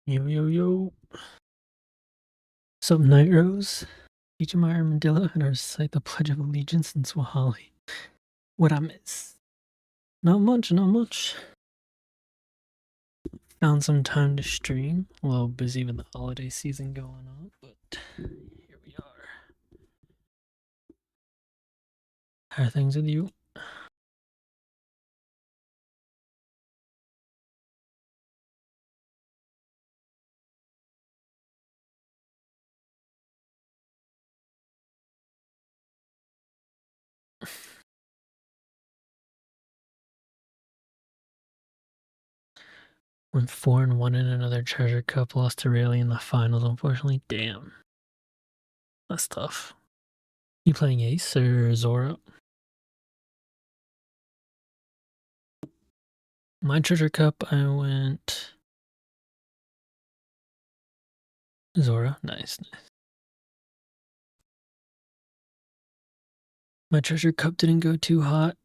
Yo, yo, yo. Sup, Night Rose? Teach my armadillo and recite the Pledge of Allegiance in Swahili. What I miss? Not much, not much. Found some time to stream. A little busy with the holiday season going on, but here we are. How are things with you? Went 4-1 in another treasure cup, lost to Rayleigh in the finals, unfortunately. Damn. That's tough. You playing Ace or Zora? My treasure cup, I went Zora. Nice, nice. My treasure cup didn't go too hot.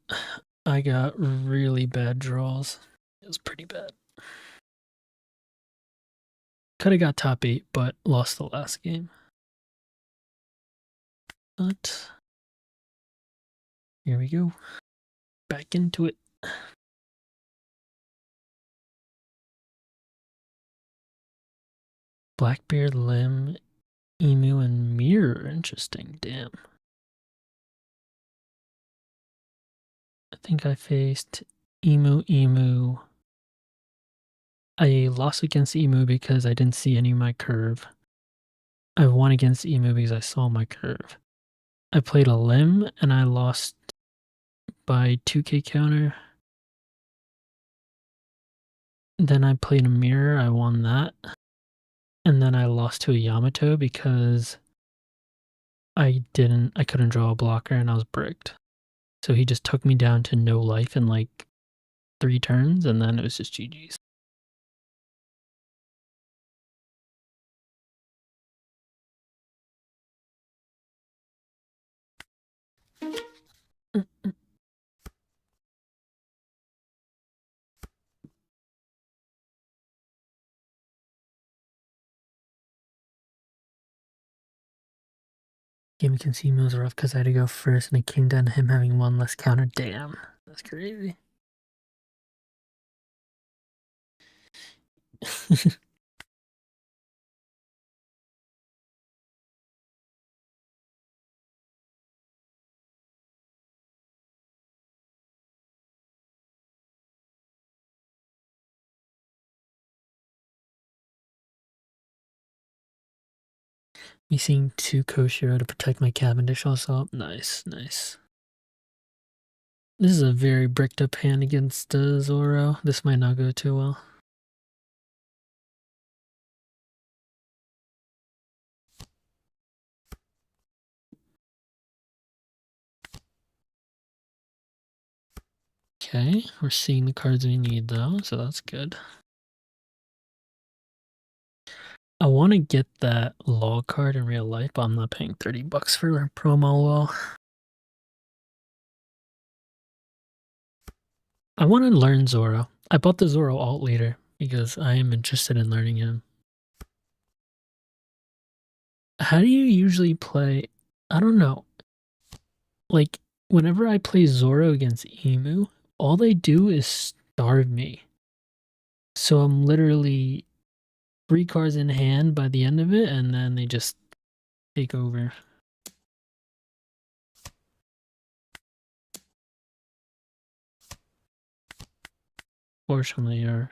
I got really bad draws. It was pretty bad. Could have got top 8, but lost the last game. But here we go. Back into it. Blackbeard, Limb, Emu, and Mirror. Interesting. Damn. I think I faced Emu. I lost against Emu because I didn't see any of my curve. I won against Emu because I saw my curve. I played a Limb and I lost by 2k counter. Then I played a Mirror. I won that. And then I lost to a Yamato because I couldn't draw a blocker and I was bricked. So he just took me down to no life in like 3 turns and then it was just GG's. Game against Emo was rough because I had to go first and it came down to him having 1 less counter. Damn, that's crazy. Me seeing 2 Koshiro to protect my Cavendish also. Nice, nice. This is a very bricked up hand against Zoro. This might not go too well. Okay, we're seeing the cards we need though, so that's good. I want to get that law card in real life, but I'm not paying $30 for a promo law. I want to learn Zoro. I bought the Zoro alt leader because I am interested in learning him. How do you usually play? I don't know. Like, whenever I play Zoro against Emu, all they do is starve me. So I'm literally 3 cards in hand by the end of it, and then they just take over. Fortunately, our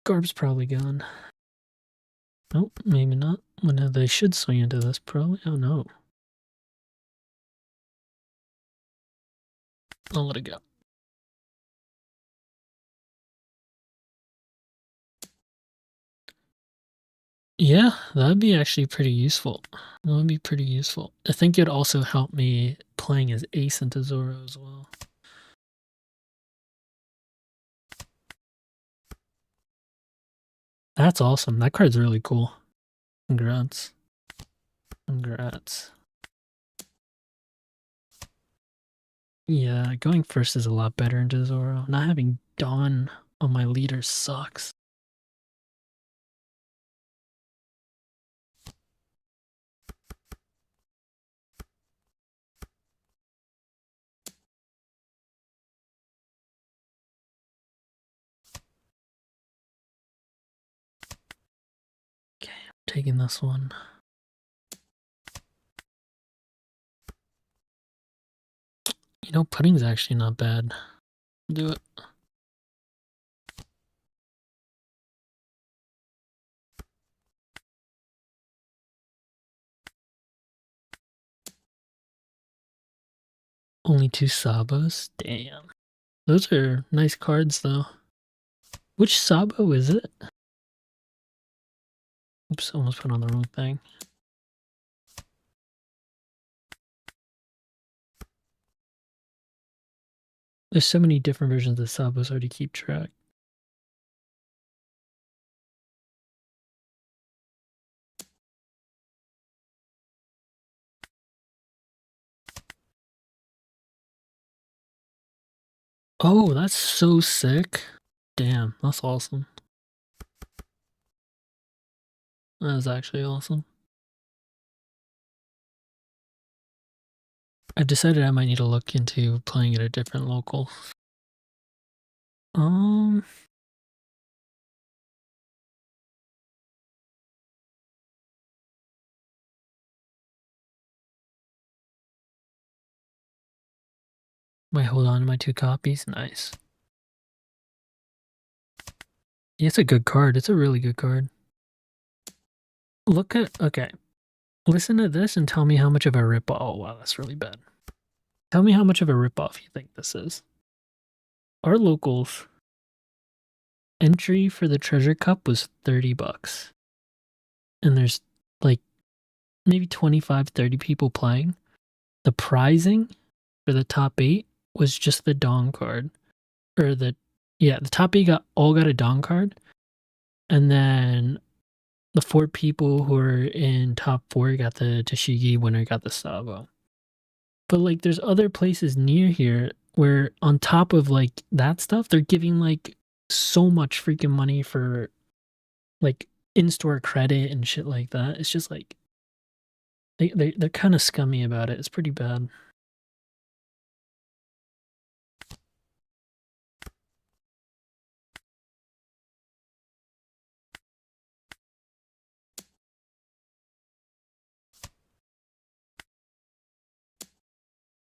Garb's probably gone. Nope, maybe not. Well, they should swing into this, probably. Oh no. I'll let it go. Yeah, that'd be actually pretty useful. That would be pretty useful. I think it'd also help me playing as Ace into Zoro as well. That's awesome. That card's really cool. Congrats. Congrats. Yeah, going first is a lot better into Zoro. Not having Dawn on my leader sucks. taking this one. You know, pudding's actually not bad. Do it. Only 2 Sabos? Damn. Those are nice cards, though. Which Sabo is it? Oops, almost put on the wrong thing. There's so many different versions of Sabos hard to keep track. Oh, that's so sick. Damn, that's awesome. That is actually awesome. I've decided I might need to look into playing at a different local. Am I hold on to my 2 copies? Nice. Yeah, it's a good card. It's a really good card. Look at, okay. Listen to this and tell me how much of a ripoff. Oh, wow, that's really bad. Tell me how much of a ripoff you think this is. Our locals entry for the treasure cup was $30. And there's like maybe 25, 30 people playing. The prizing for the top 8 was just the Dawn card. Or the top 8 all got a Dawn card. And then the 4 people who are in top 4 got the Tashigi winner, got the Sabo. But like there's other places near here where on top of like that stuff, they're giving like so much freaking money for like in-store credit and shit like that. It's just like they're kind of scummy about it. It's pretty bad.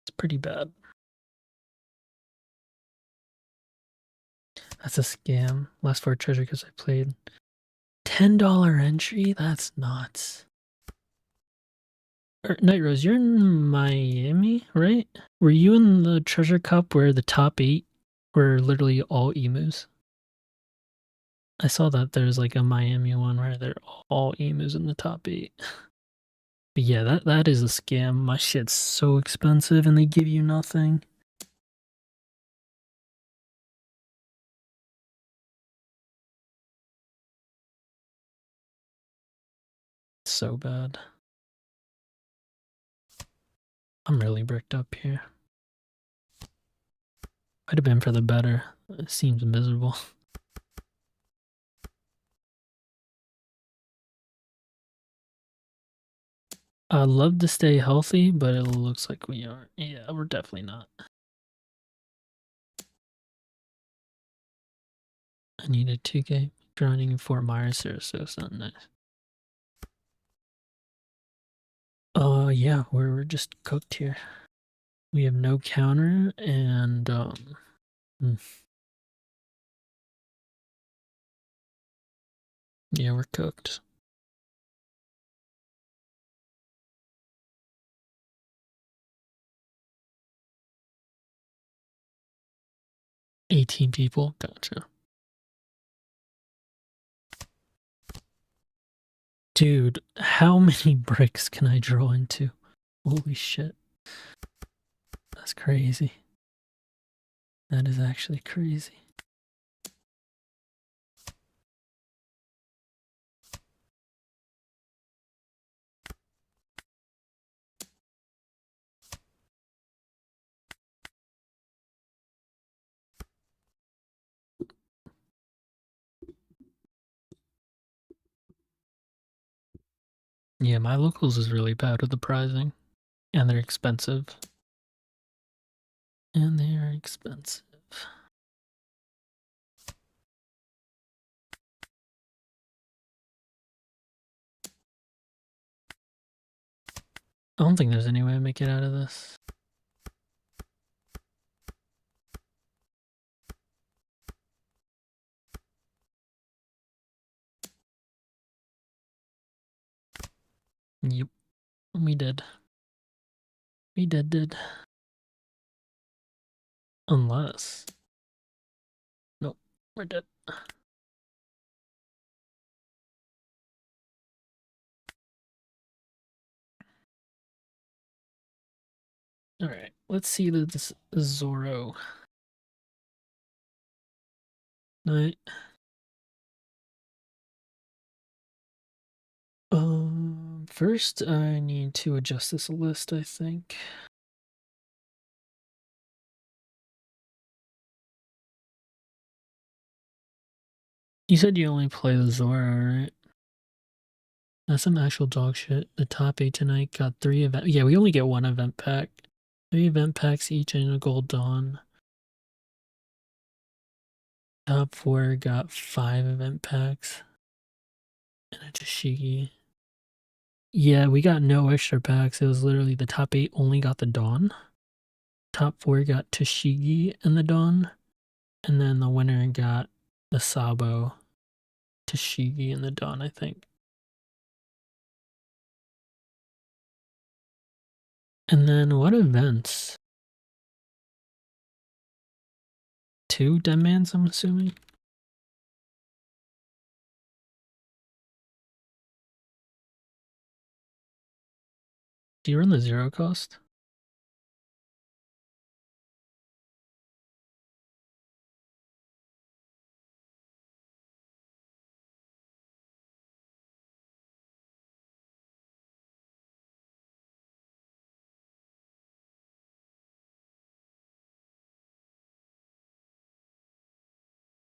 It's pretty bad. That's a scam. Last 4 treasure because I played $10 entry. That's nuts. Night Rose, you're in Miami, right? Were you in the treasure cup where the top 8 were literally all emus? I saw that there's like a Miami one where they're all emus in the top 8. But yeah, that is a scam. My shit's so expensive and they give you nothing. It's so bad. I'm really bricked up here. Might have been for the better. It seems miserable. I'd love to stay healthy, but it looks like we aren't. Yeah, we're definitely not. I need a 2K drowning in Fort Myers, Sarasota. Nice. Yeah, we're just cooked here. We have no counter and hmm, yeah, we're cooked. 18 people. Gotcha. Dude, how many bricks can I draw into? Holy shit. That's crazy. That is actually crazy. Yeah, my locals is really bad with the pricing. And they're expensive. And they are expensive. I don't think there's any way to make it out of this. Yep, we did. We did. Unless... Nope, we're dead. Alright, let's see this Zoro. Night. First I need to adjust this list, I think. You said you only play the Zoro, right? That's some actual dog shit. The top 8 tonight got 3 event. Yeah, we only get 1 event pack. 3 event packs each and a gold dawn. Top 4 got 5 event packs. And a Tashigi. Yeah, we got no extra packs. It was literally the top 8 only got the dawn. Top 4 got Tashigi and the dawn. And then the winner got the Sabo, Tashigi, and the dawn, I think. And then what events? 2 demands, I'm assuming. Do you run the 0 cost?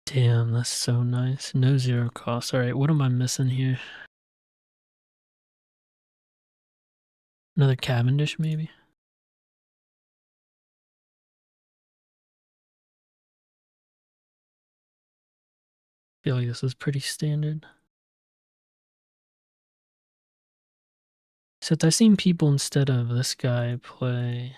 Damn, that's so nice. No 0 cost. Alright, what am I missing here? Another Cavendish, maybe? Feel like this is pretty standard. Except I've seen people instead of this guy play.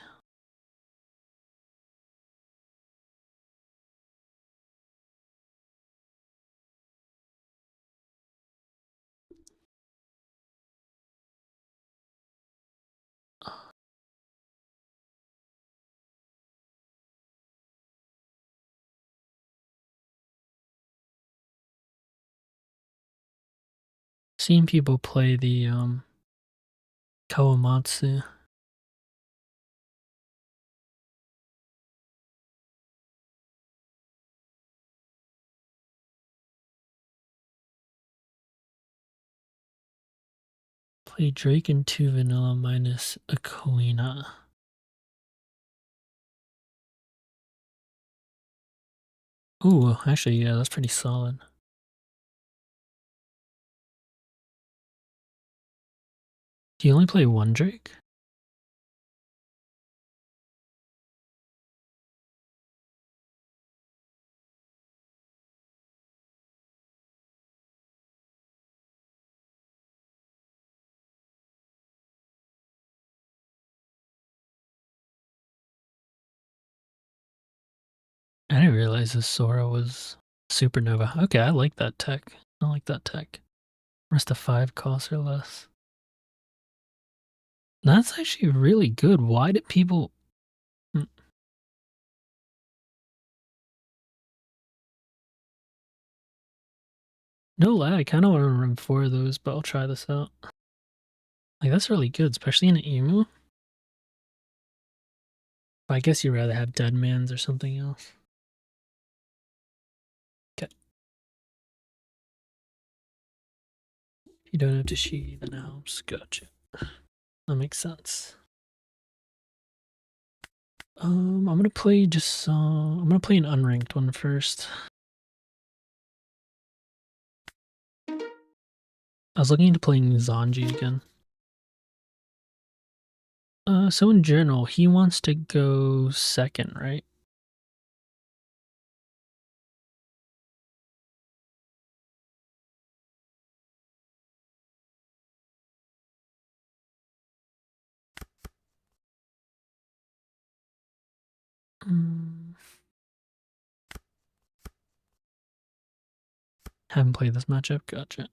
Seen people play the Kawamatsu. Play Drake and 2 vanilla minus Aquina. Ooh, actually, yeah, that's pretty solid. Do you only play 1 Drake? I didn't realize this Sora was Supernova. Okay, I like that tech. I like that tech. Rest of 5 costs or less. That's actually really good. Why did people... No lie, I kind of want to run 4 of those, but I'll try this out. Like, that's really good, especially in an emu. But I guess you'd rather have Deadmans or something else. Okay. If you don't have to she, then it helps. Gotcha. That makes sense. I'm gonna play just I'm gonna play an unranked one first. I was looking into playing Zanji again. So in general, he wants to go second, right? Haven't played this matchup. Gotcha.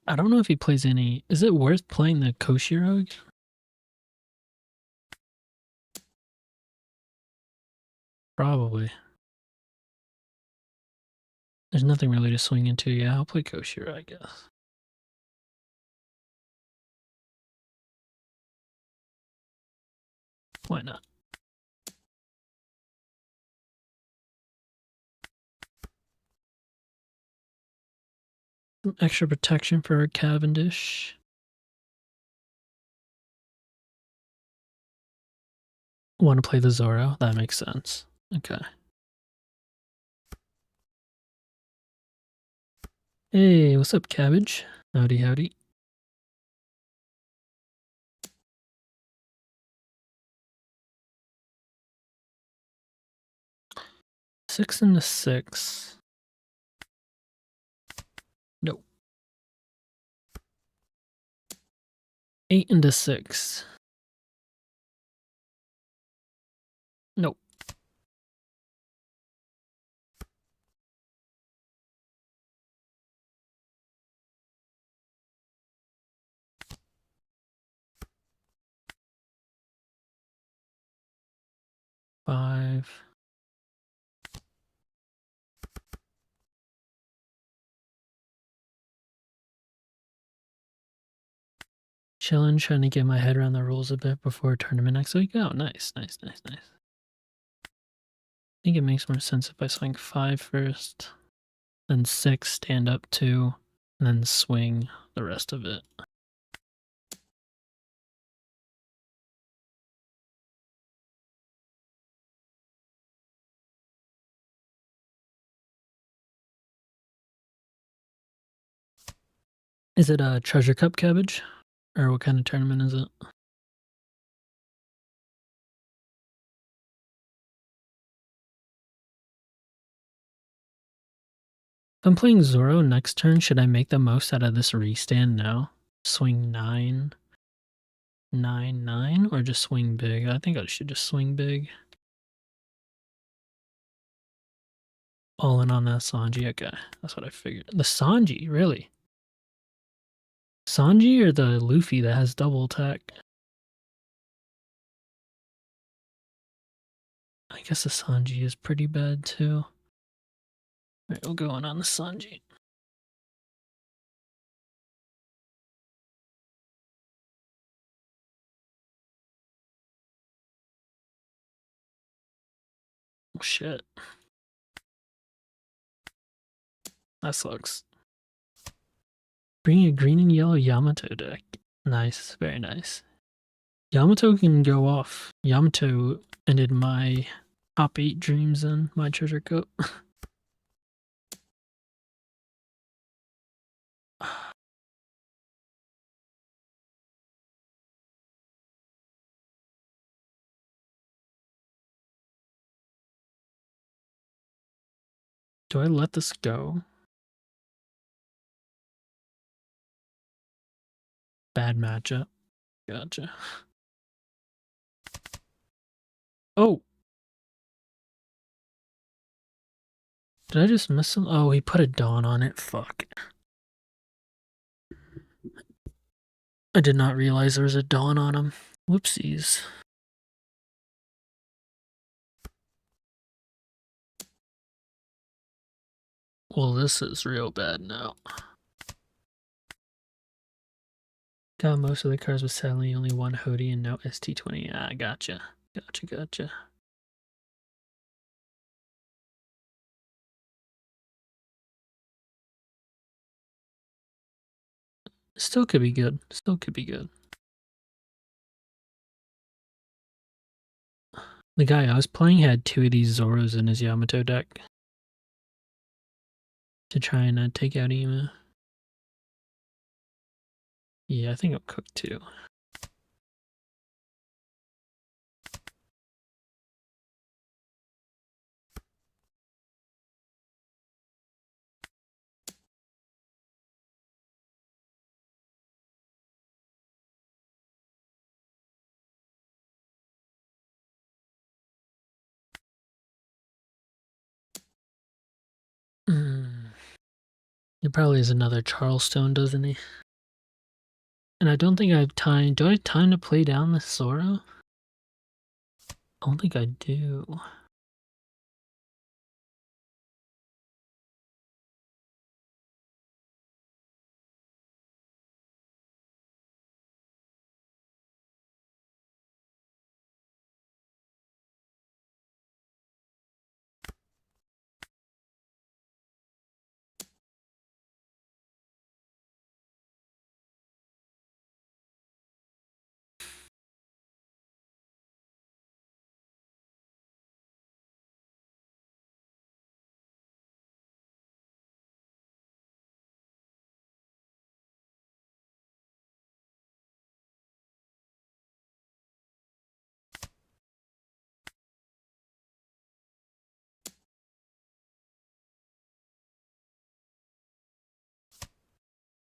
I don't know if he plays any. Is it worth playing the Koshiro again? Probably. There's nothing really to swing into. Yeah, I'll play Koshiro, I guess. Why not? Some extra protection for Cavendish. Want to play the Zoro? That makes sense. Okay. Hey, what's up, Cabbage? Howdy, howdy. Six into six. Nope. 8 into 6. Nope. Five. Chilling, trying to get my head around the rules a bit before tournament next week. Oh, nice, nice, nice, nice. I think it makes more sense if I swing 5 first, then 6, stand up 2, and then swing the rest of it. Is it a Treasure Cup Cabbage? Or what kind of tournament is it? If I'm playing Zoro next turn, should I make the most out of this restand now? Swing 9, 9, 9, or just swing big? I think I should just swing big. All in on that Sanji. Okay, that's what I figured. The Sanji, really? Sanji or the Luffy that has double attack? I guess the Sanji is pretty bad too. Alright, we'll go in on the Sanji. Oh shit. That sucks. Bring a green and yellow Yamato deck. Nice, very nice. Yamato can go off. Yamato ended my top 8 dreams in my treasure cup. Do I let this go? Bad matchup. Gotcha. Oh! Did I just miss him? Oh, he put a Dawn on it. Fuck. I did not realize there was a dawn on him. Whoopsies. Well, this is real bad now. Got most of the cars with sadly only one Hody and no ST20. Ah, gotcha. Gotcha. Still could be good. The guy I was playing had 2 of these Zoros in his Yamato deck to try and take out Emu. Yeah, I think I'm cooked too. He probably has another Charleston, doesn't he? And I don't think I have time. Do I have time to play down this Zoro? I don't think I do.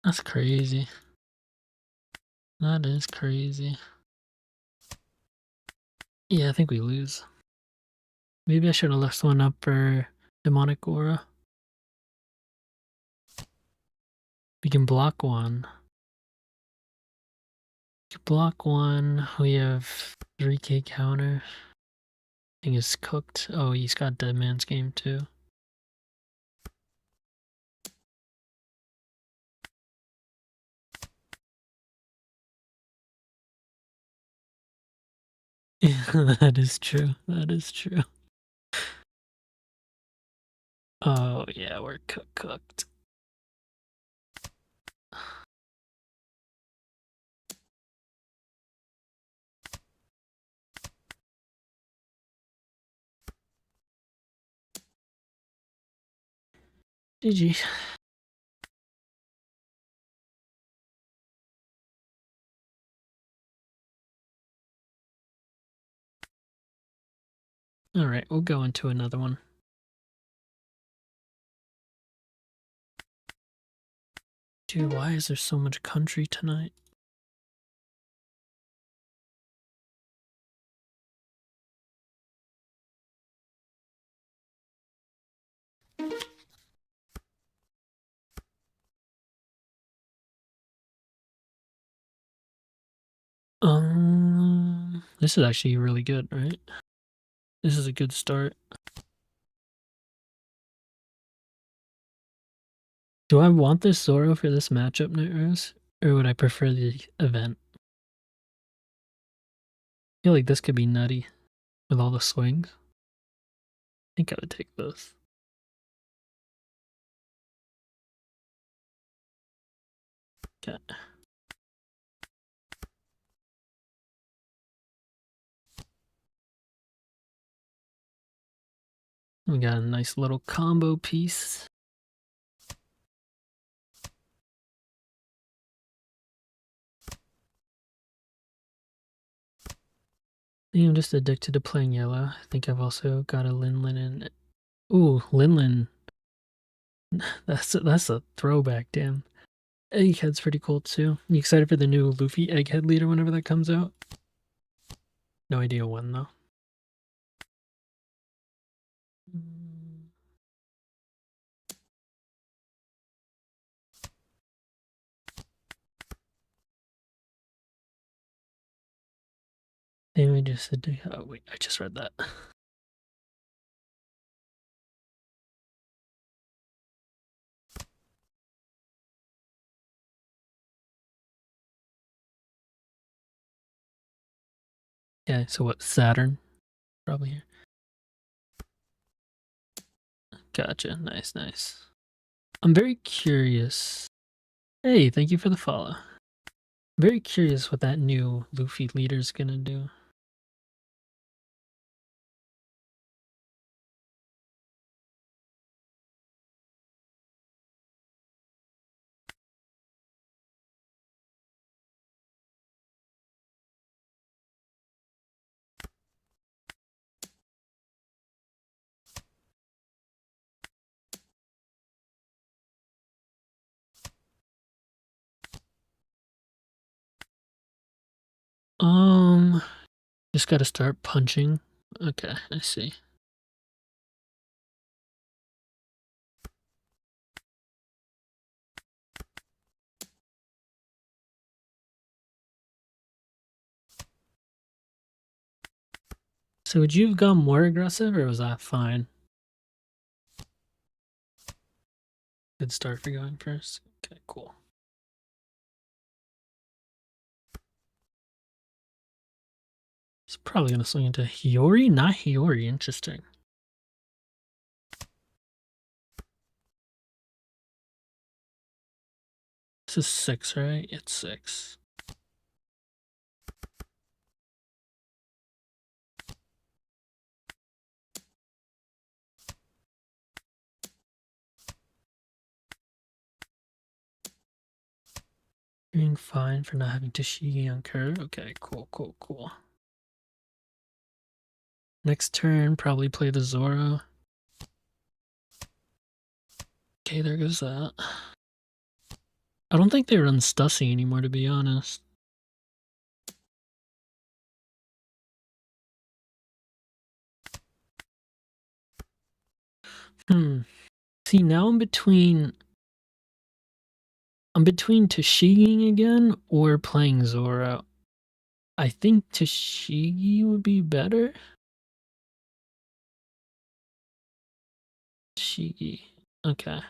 That's crazy. That is crazy. Yeah, I think we lose. Maybe I should have left one up for Demonic Aura. We can block one. Block one. We have 3k counter. I think it's cooked. Oh, he's got Dead Man's Game too. Yeah, that is true. Oh yeah, we're cooked. GG. Alright, we'll go into another one. Dude, why is there so much country tonight? This is actually really good, right? This is a good start. Do I want this Zoro for this matchup, Night Rose? Or would I prefer the event? I feel like this could be nutty with all the swings. I think I would take this. Okay. We got a nice little combo piece. I think I'm just addicted to playing yellow. I think I've also got a Linlin and ooh, Linlin. That's a throwback, damn. Egghead's pretty cool too. You excited for the new Luffy Egghead leader whenever that comes out? No idea when though. Damage just oh wait, I just read that. Yeah, so what, Saturn? Probably here. Gotcha. Nice, nice. I'm very curious. Hey, thank you for the follow. Very curious what that new Luffy leader's gonna do. Just gotta start punching. Okay, I see. So would you have gone more aggressive, or was that fine? Good start for going first. Okay, cool. It's probably gonna swing into Hiyori, not Hiyori. Interesting. This is 6, right? It's 6. Doing fine for not having Tashigi on curve. Okay, cool, cool, cool. Next turn, probably play the Zoro. Okay, there goes that. I don't think they run Stussy anymore, to be honest. See, now I'm between Tashigi again or playing Zoro. I think Tashigi would be better. Tashigi. Okay.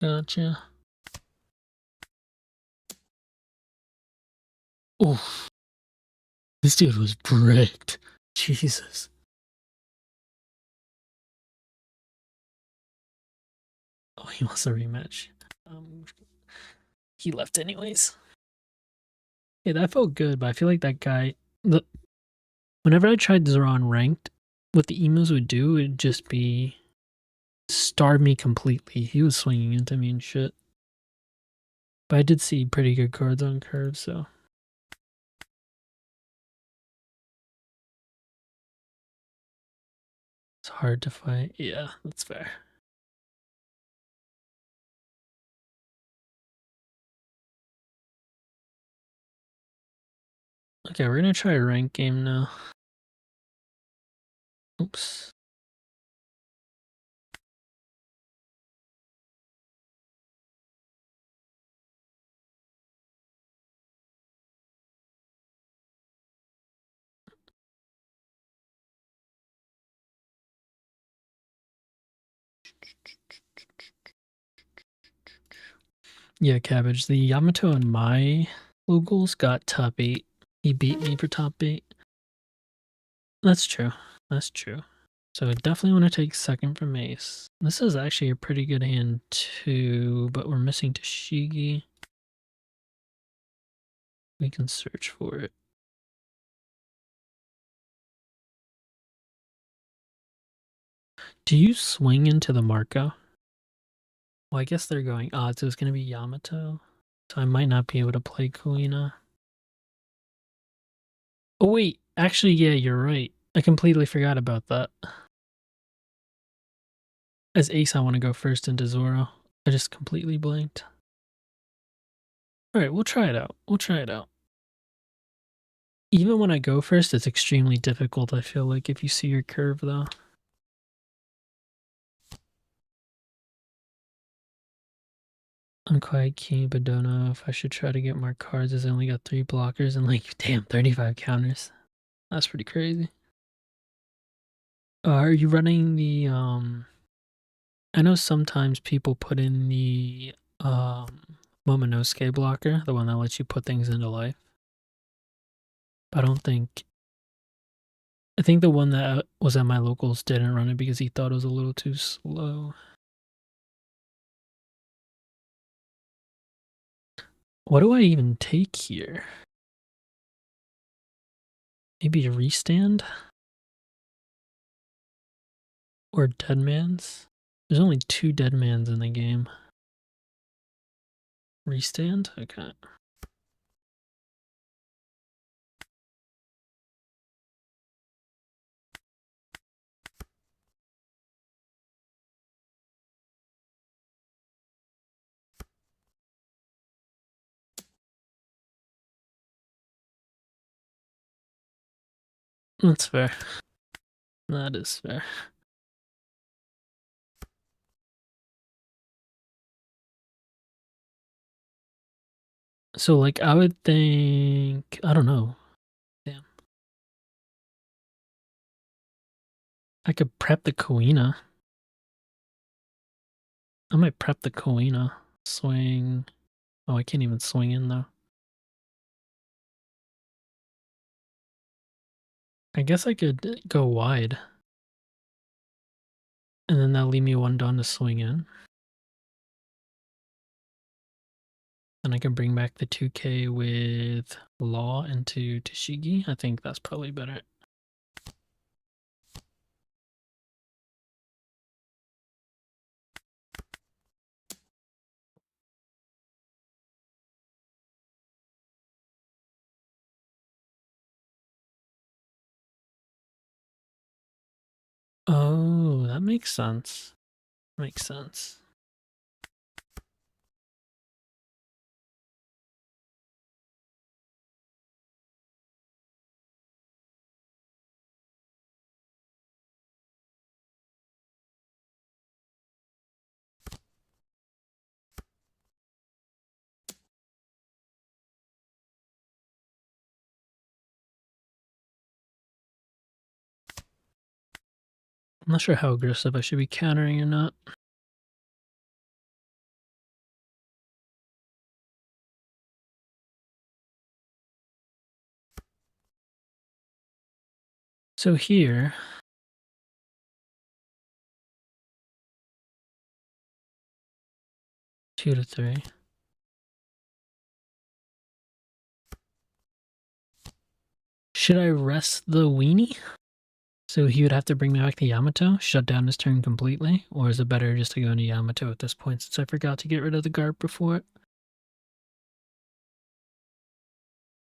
Gotcha. Oof. This dude was bricked. Jesus. Oh, he wants a rematch. He left anyways. Yeah, that felt good, but I feel like that guy. Whenever I tried Zoro on ranked, what the emus would do would just be starve me completely. He was swinging into me and shit. But I did see pretty good cards on curve, so. It's hard to fight. Yeah, that's fair. Okay, we're gonna try a rank game now. Oops. Yeah, Cabbage. The Yamato and my Lugals got top 8. He beat me for top 8. That's true. That's true. So I definitely want to take second from Ace. This is actually a pretty good hand too, but we're missing Tashigi. We can search for it. Do you swing into the Marco? Well, I guess they're going odds, so it's going to be Yamato. So I might not be able to play Kuina. Oh wait, actually, yeah, you're right. I completely forgot about that. As Ace, I want to go first into Zoro. I just completely blanked. Alright, we'll try it out. We'll try it out. Even when I go first, it's extremely difficult, I feel like, if you see your curve, though. I'm quite keen, but don't know if I should try to get more cards as I only got 3 blockers and like, damn, 35 counters. That's pretty crazy. Are you running the, I know sometimes people put in the, Momonosuke blocker, the one that lets you put things into life. I don't think, I think the one that was at my locals didn't run it because he thought it was a little too slow. What do I even take here? Maybe a restand? Or deadmans? There's only 2 deadmans in the game. Restand? Okay. That's fair. That is fair. So, like, I would think, I don't know. Damn. I could prep the Koina. I might prep the Koina. Swing. Oh, I can't even swing in, though. I guess I could go wide. And then that'll leave me 1 dawn to swing in. And I can bring back the 2k with Law into Tashigi. I think that's probably better. Oh, that makes sense. Makes sense. I'm not sure how aggressive I should be countering or not. So here, two to three. Should I rest the weenie? So he would have to bring me back to Yamato, shut down his turn completely? Or is it better just to go into Yamato at this point since I forgot to get rid of the guard before it?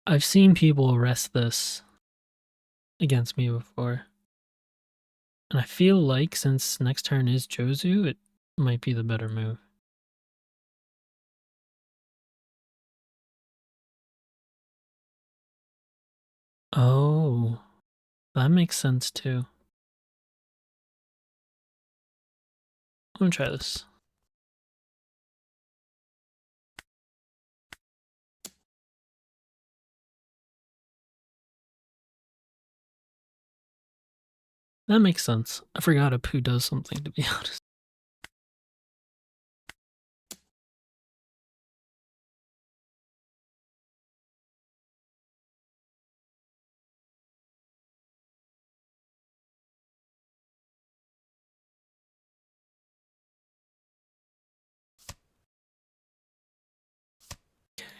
I've seen people rest this against me before. And I feel like since next turn is Jozu, it might be the better move. Oh, that makes sense too. I'm gonna try this. That makes sense. I forgot a poo does something, to be honest.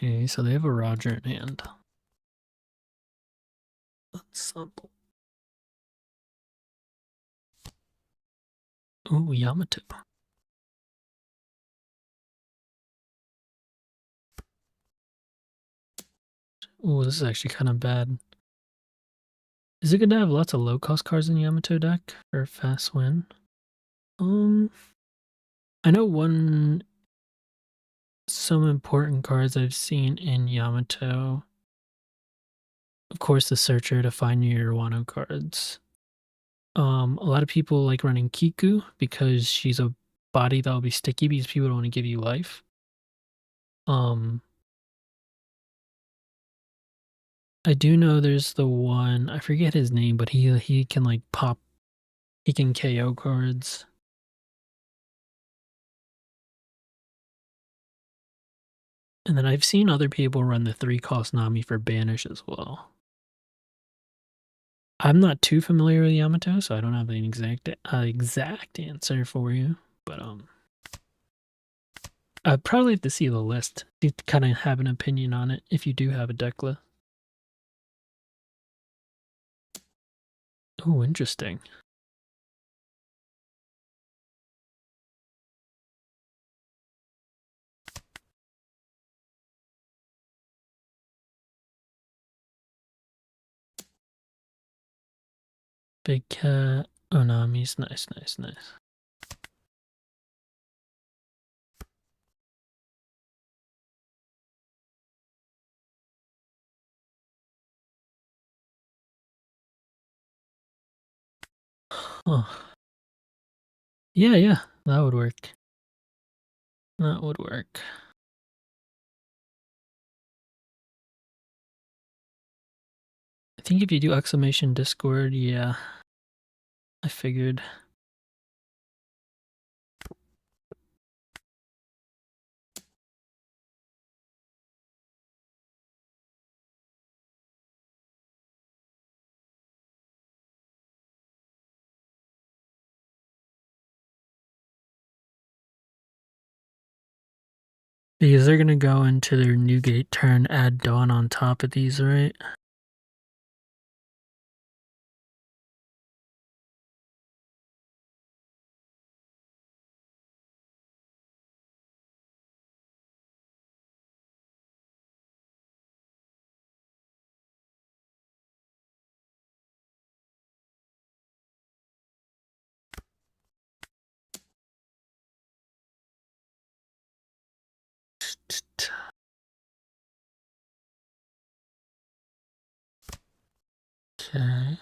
Okay, so they have a Roger in hand. Let's sample. Ooh, Yamato. Ooh, this is actually kind of bad. Is it good to have lots of low-cost cards in Yamato deck for a fast win? I know one some important cards I've seen in Yamato. Of course, the Searcher to find your Wano cards. A lot of people like running Kiku because she's a body that will be sticky because people don't want to give you life. Um, I do know there's the one, I forget his name, but he can like pop, he can KO cards. And then I've seen other people run the 3-cost Nami for Banish as well. I'm not too familiar with Yamato, so I don't have an exact answer for you. But I'd probably have to see the list to kind of have an opinion on it if you do have a deck list. Oh, interesting. Big cat. Onami's nice, nice, nice. Oh, yeah, yeah, that would work. That would work. I think if you do exclamation Discord, yeah, I figured. Because they're gonna go into their Newgate turn, add Dawn on top of these, right? Okay.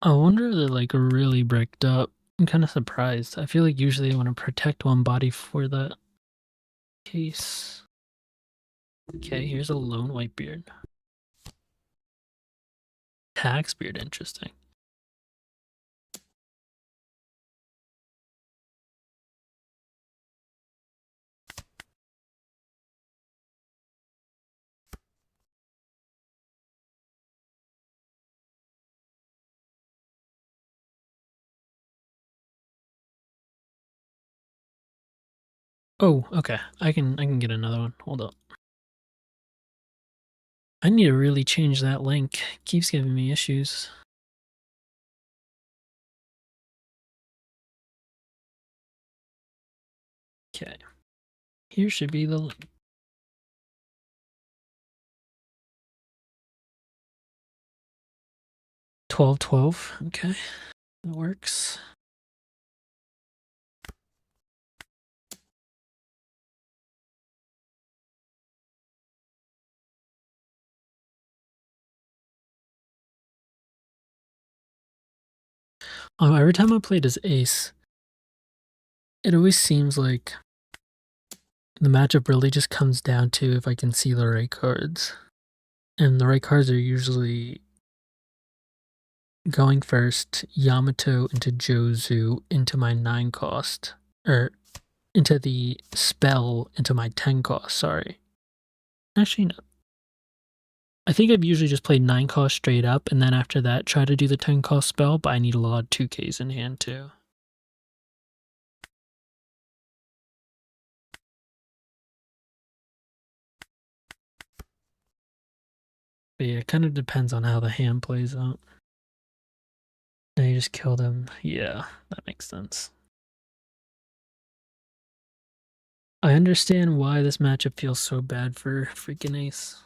I wonder if they're like really bricked up. I'm kind of surprised. I feel like usually I want to protect one body for that case. Okay, here's a lone Whitebeard. Taxbeard, interesting. Oh, okay. I can get another one. Hold up. I need to really change that link. It keeps giving me issues. Okay. Here should be the link. 1212. Okay. That works. Every time I played as Ace, it always seems like the matchup really just comes down to if I can see the right cards. And the right cards are usually going first, Yamato into Jozu into my 9 cost. Or into the spell into my 10 cost, sorry. Actually, no. I think I've usually just played 9 cost straight up, and then after that try to do the 10 cost spell, but I need a lot of 2Ks in hand too. But yeah, it kind of depends on how the hand plays out. Now you just killed him. Yeah, that makes sense. I understand why this matchup feels so bad for freaking Ace.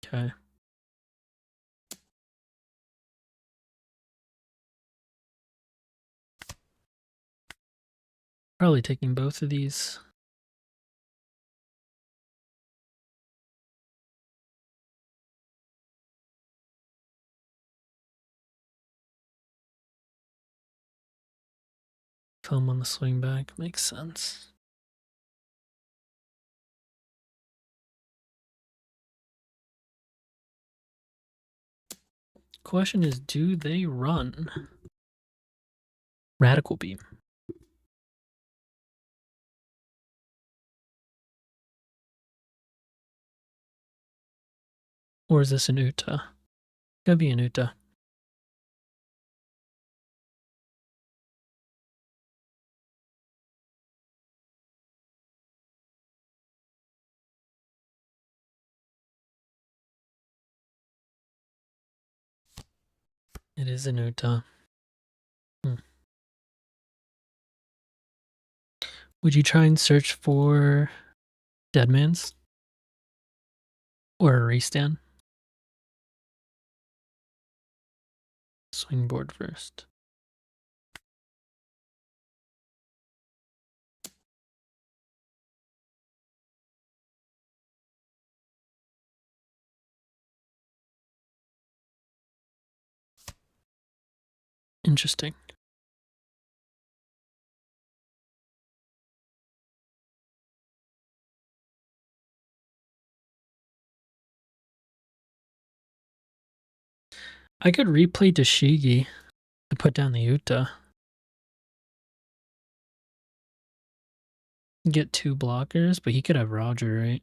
Okay. Probably taking both of these. Film on the swing back makes sense. Question is, do they run Radical Beam? Or is this an Uta? Could be an Uta. It is an Uta. Would you try and search for Deadman's? Or a restand? Swing board first. Interesting. I could replay Dashigi to put down the Uta. Get 2 blockers, but he could have Roger, right?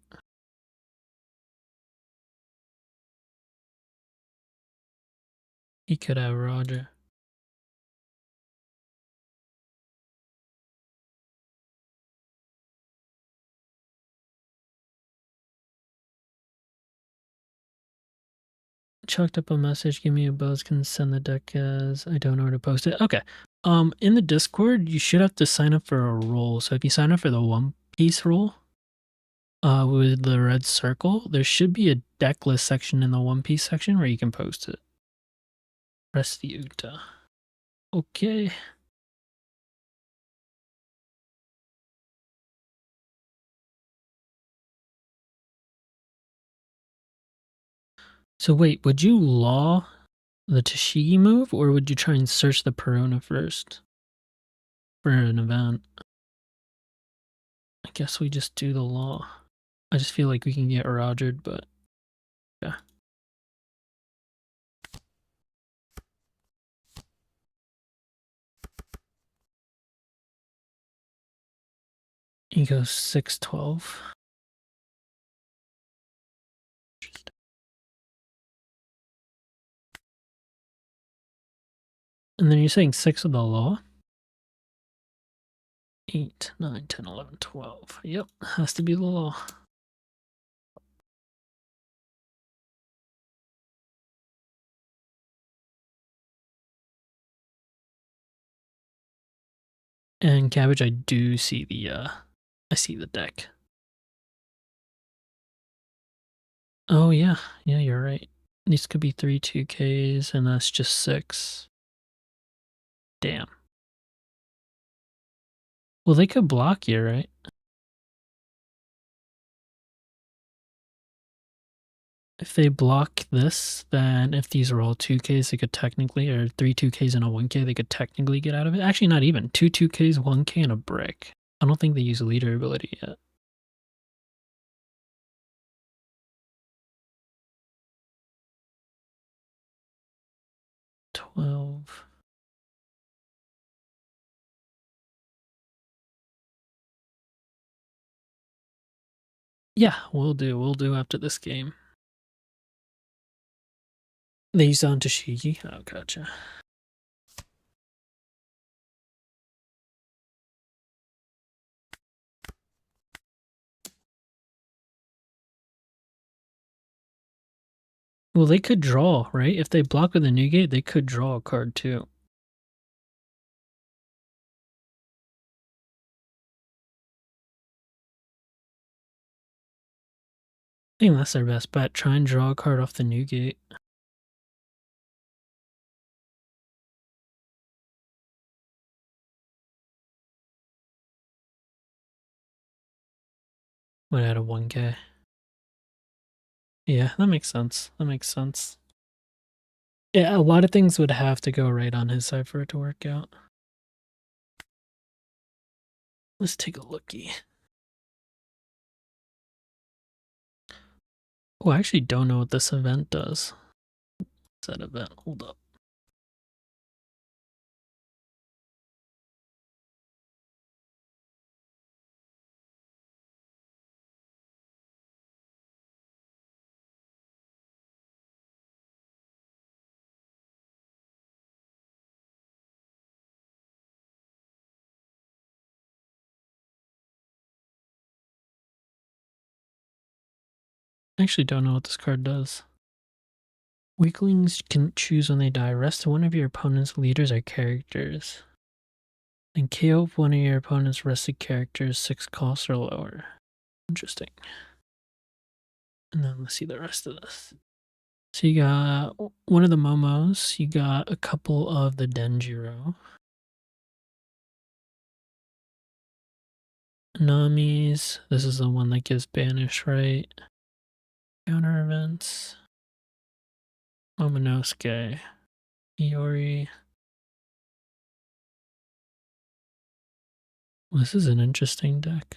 He could have Roger. Chucked up a message, give me a buzz, can send the deck as I don't know where to post it. Okay. In the Discord, you should have to sign up for a role. So if you sign up for the One Piece role, with the red circle, there should be a deck list section in the One Piece section where you can post it. Press the Uta. Okay. So wait, would you law the Tashigi move, or would you try and search the Perona first for an event? I guess we just do the law. I just feel like we can get Rogered, but yeah. He goes 6-12. And then you're saying 6 of the law? 8, 9, 10, 11, 12. Yep, has to be the law. And Cabbage, I do see the I see the deck. Oh yeah, yeah, you're right. These could be 3 2Ks, and that's just 6. Damn. Well, they could block you, right? If they block this, then if these are all 2Ks, they could technically, or 3 2Ks and a 1K, they could technically get out of it. Actually, not even. 2 2Ks, 1K, and a brick. I don't think they use leader ability yet. 12. Yeah, we'll do. We'll do after this game. They use on Tashigi? Oh, gotcha. Well, they could draw, right? If they block with a Newgate, they could draw a card too. I think that's their best bet. Try and draw a card off the new gate. When I had a 1K. Yeah, that makes sense. That makes sense. Yeah, a lot of things would have to go right on his side for it to work out. Let's take a lookie. Oh, I actually don't know what this event does. What's that event? Hold up. I actually don't know what this card does. Weaklings can choose when they die. Rest one of your opponent's leaders or characters. And KO one of your opponent's rested characters 6 costs or lower. Interesting. And then let's see the rest of this. So you got one of the Momos, you got a couple of the Denjiro. Nami's, this is the one that gives banish, right? Counter events. Momonosuke. Iori. This is an interesting deck.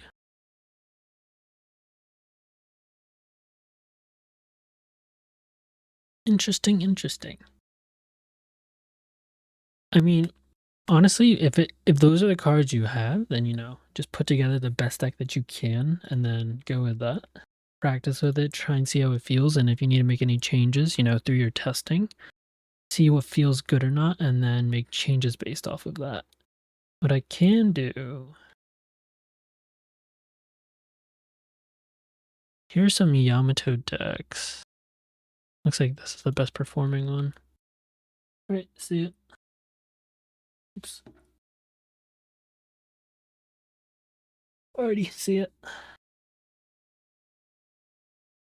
Interesting. I mean, honestly, if those are the cards you have, then just put together the best deck that you can and then go with that. Practice with it, try and see how it feels, and if you need to make any changes, through your testing, see what feels good or not, and then make changes based off of that. What I can do, here's some Yamato decks. Looks like this is the best performing one. Right, see it? Oops. Already see it.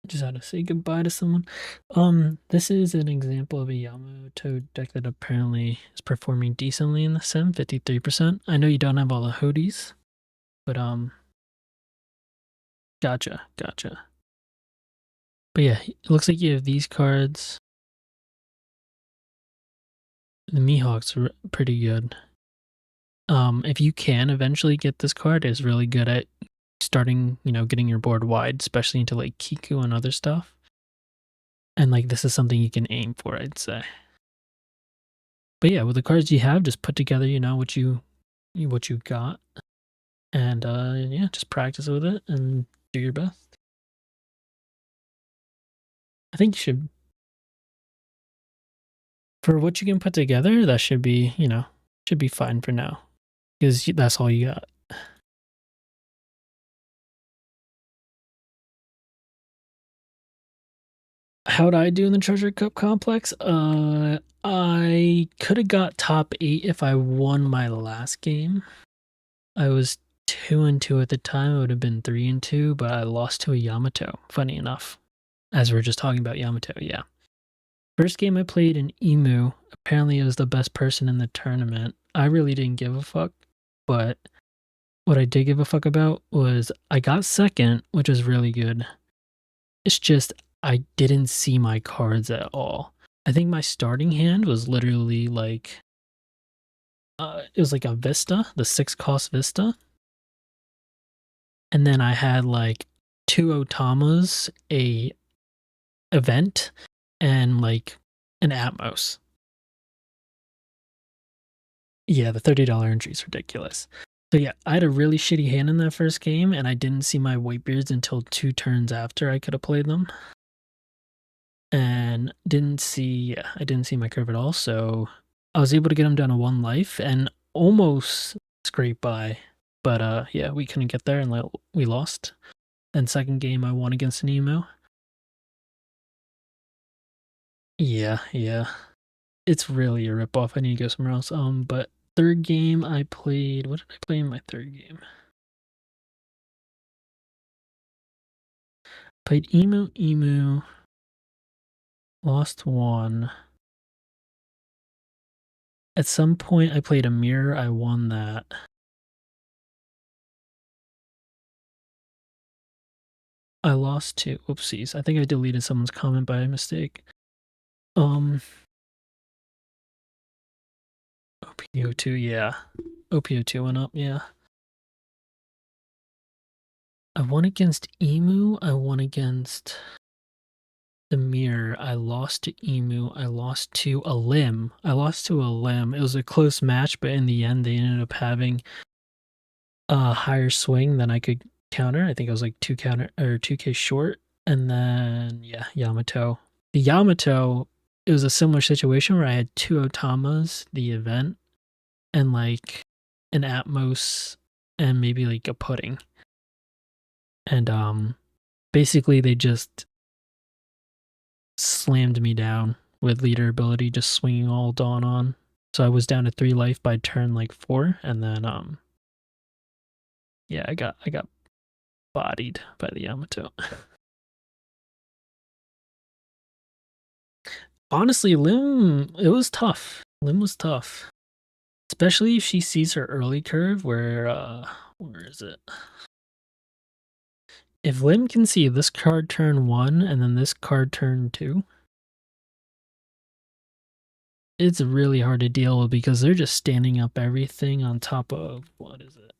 Just had to say goodbye to someone. This is an example of a Yamato deck that apparently is performing decently in the sim, 53%. I know you don't have all the hoodies, but gotcha. But yeah, it looks like you have these cards. The Mihawk's are pretty good. If you can eventually get this card, it's really good at starting, getting your board wide, especially into like Kiku and other stuff. And like this is something you can aim for, I'd say. But yeah, with the cards you have, just put together, what you got, and yeah, just practice with it and do your best. I think you should, for what you can put together, that should be, should be fine for now, because that's all you got. How'd I do in the Treasure Cup complex? I could have got top 8 if I won my last game. I was 2-2 at the time. It would have been 3-2, but I lost to a Yamato. Funny enough, as we were just talking about Yamato, yeah. First game I played in Emu, apparently it was the best person in the tournament. I really didn't give a fuck, but what I did give a fuck about was I got second, which was really good. It's just I didn't see my cards at all. I think my starting hand was literally like it was like a Vista, the 6 cost Vista. And then I had like 2 Otamas, a event, and like an Atmos. Yeah, the $30 entry is ridiculous. So yeah, I had a really shitty hand in that first game, and I didn't see my Whitebeards until 2 turns after I could have played them. And I didn't see my curve at all, so I was able to get him down to 1 life and almost scrape by. But yeah, we couldn't get there and we lost. Then second game I won against an emo. Yeah. It's really a ripoff. I need to go somewhere else. But third game I played, what did I play in my third game? Played Emu, lost one. At some point, I played a mirror. I won that. I lost two. Oopsies. I think I deleted someone's comment by mistake. OPO2, yeah. OPO2 went up, yeah. I won against Emu. I won against the mirror. I lost to Emu. I lost to a limb. I lost to a limb. It was a close match, but in the end, they ended up having a higher swing than I could counter. I think I was like 2K short. And then yeah, Yamato. The Yamato, it was a similar situation where I had two Otamas, the event, and like an Atmos and maybe like a pudding. And basically they just slammed me down with leader ability, just swinging all dawn on. So I was down to 3 life by turn like 4, and then yeah, I got bodied by the Yamato. Honestly, Lim, it was tough. Lim was tough. Especially if she sees her early curve where is it? If Lim can see this card turn 1 and then this card turn 2, it's really hard to deal with because they're just standing up everything on top of what is it?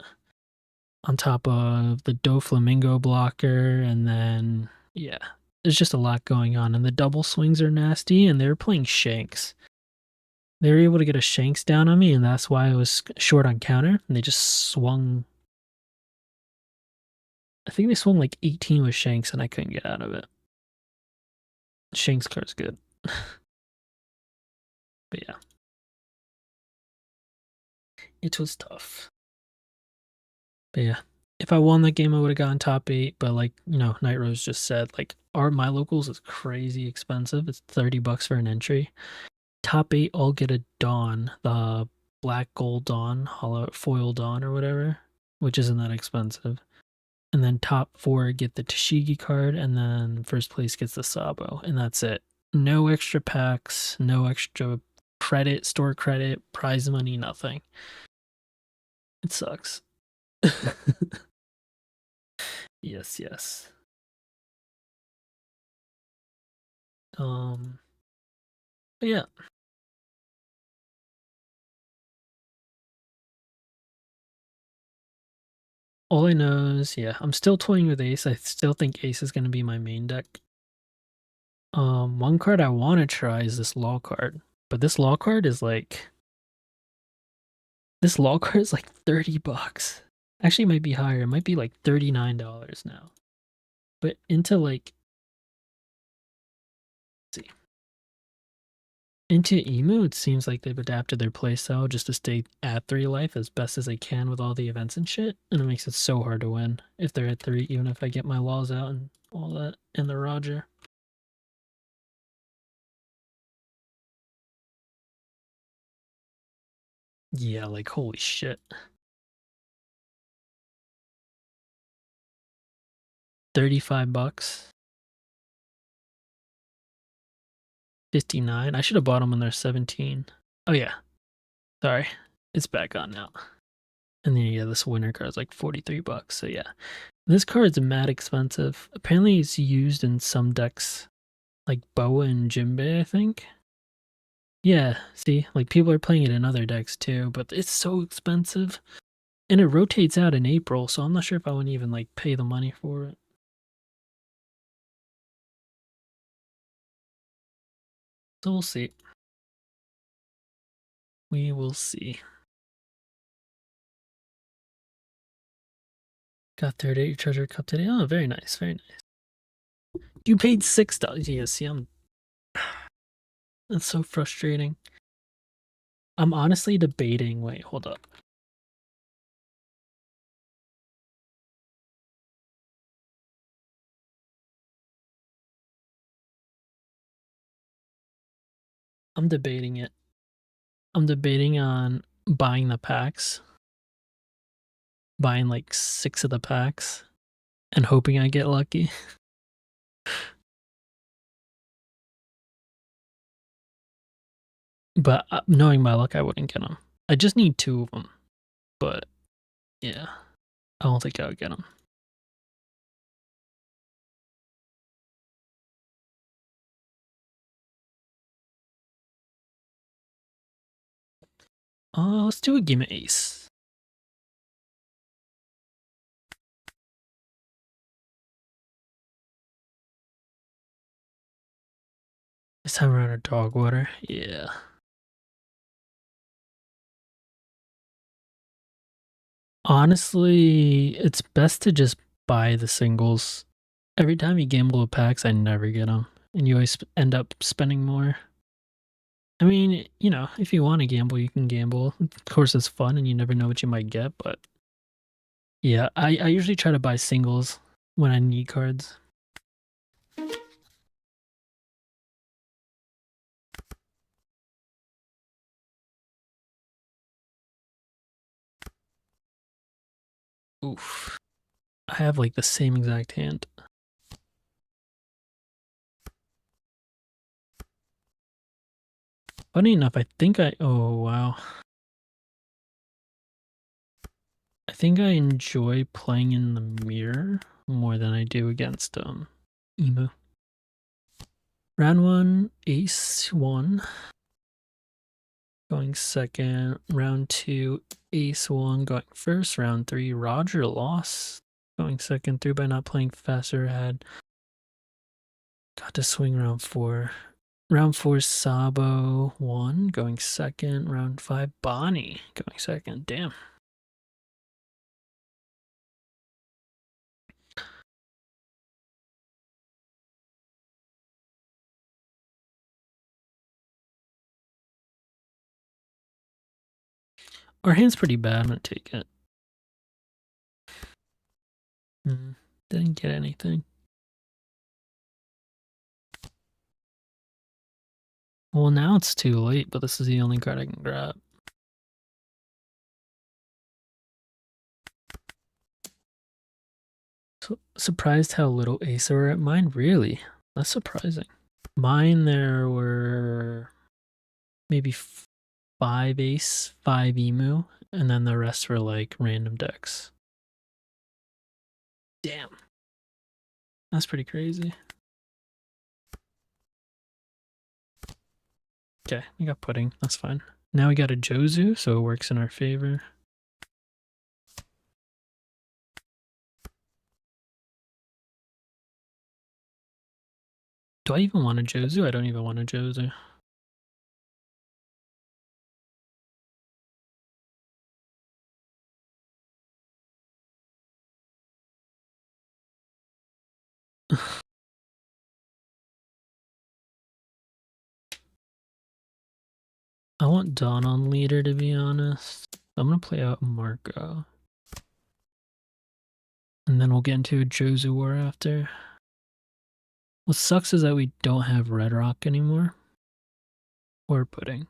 On top of the Doflamingo blocker, and then yeah, there's just a lot going on, and the double swings are nasty, and they're playing Shanks. They were able to get a Shanks down on me, and that's why I was short on counter, and they just swung. I think they swung like 18 with Shanks, and I couldn't get out of it. Shanks card's good. But yeah, it was tough. But yeah, if I won that game, I would have gotten top 8. But like, Night Rose just said, like, my locals is crazy expensive. It's $30 for an entry. Top 8 all get a Dawn, the black gold Dawn, hollow foil Dawn or whatever, which isn't that expensive. And then top 4 get the Tashigi card, and then first place gets the Sabo, and that's it. No extra packs, no extra credit, store credit, prize money, nothing. It sucks. Yes, yes. But yeah. All I know is, yeah, I'm still toying with Ace. I still think Ace is going to be my main deck. One card I want to try is this Law card, but this Law card is like, $30. Actually, it might be higher. It might be like $39 now. But into like, let's see, into Emu, it seems like they've adapted their playstyle just to stay at 3 life as best as they can with all the events and shit, and it makes it so hard to win if they're at 3, even if I get my laws out and all that in the Roger. Yeah, like holy shit. $35. 59. I should have bought them when they're 17. Oh yeah. Sorry. It's back on now. And then yeah, this winter card is like $43. So yeah. This card's mad expensive. Apparently it's used in some decks like Boa and Jinbei, I think. Yeah, see, like people are playing it in other decks too, but it's so expensive. And it rotates out in April, so I'm not sure if I would even like pay the money for it. So we'll see. We will see. Got 38 treasure cup today. Oh, very nice, very nice. You paid $6. Yeah, see, that's so frustrating. I'm honestly debating. Wait, hold up. I'm debating it. I'm debating on buying the packs, buying like 6 of the packs, and hoping I get lucky. But knowing my luck, I wouldn't get him. I just need 2 of them. But yeah, I don't think I would get him. Let's do a game of ace. This time around a dog water. Yeah. Honestly, it's best to just buy the singles. Every time you gamble with packs, I never get them. And you always end up spending more. I mean, you know, if you want to gamble, you can gamble. Of course, it's fun and you never know what you might get. But yeah, I usually try to buy singles when I need cards. Oof. I have like the same exact hand. Funny enough, I think oh wow. I think I enjoy playing in the mirror more than I do against Emu. Round 1, ace 1. Going second. Round 2, ace 1 going first. Round 3, Roger lost. Going second through by not playing faster ahead. Got to swing round 4. Round 4, Sabo 1 going second. Round 5, Bonnie going second. Damn. Our hand's pretty bad. I'm gonna take it. Didn't get anything. Well, now it's too late, but this is the only card I can grab. So, surprised how little ace there were at mine? Really? That's surprising. Mine, there were maybe 5 ace, 5 emu, and then the rest were like random decks. Damn. That's pretty crazy. Okay, we got pudding. That's fine. Now we got a Jozu, so it works in our favor. Do I even want a Jozu? I don't even want a Jozu. I want Dawn on leader, to be honest. I'm gonna play out Marco. And then we'll get into a Jozu war after. What sucks is that we don't have Red Rock anymore. Or Pudding.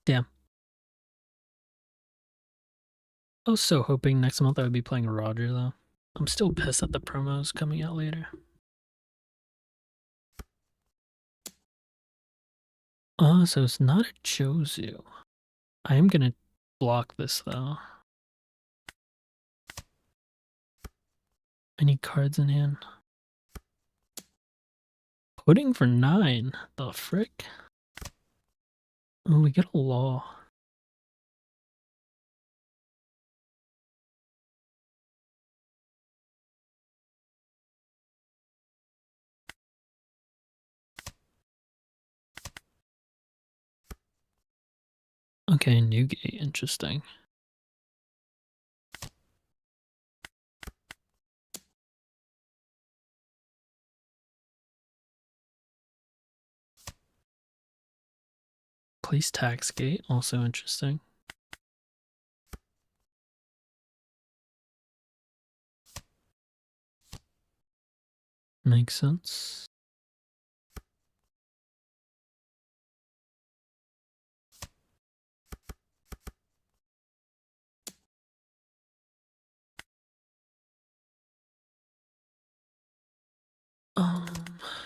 Damn. I was so hoping next month I would be playing Roger, though. I'm still pissed that the promo's coming out later. So it's not a Jozu. I am gonna block this, though. I need cards in hand. Pudding for 9. The frick? Oh, we get a law. Okay, Newgate. Interesting. Place tax gate. Also interesting. Makes sense.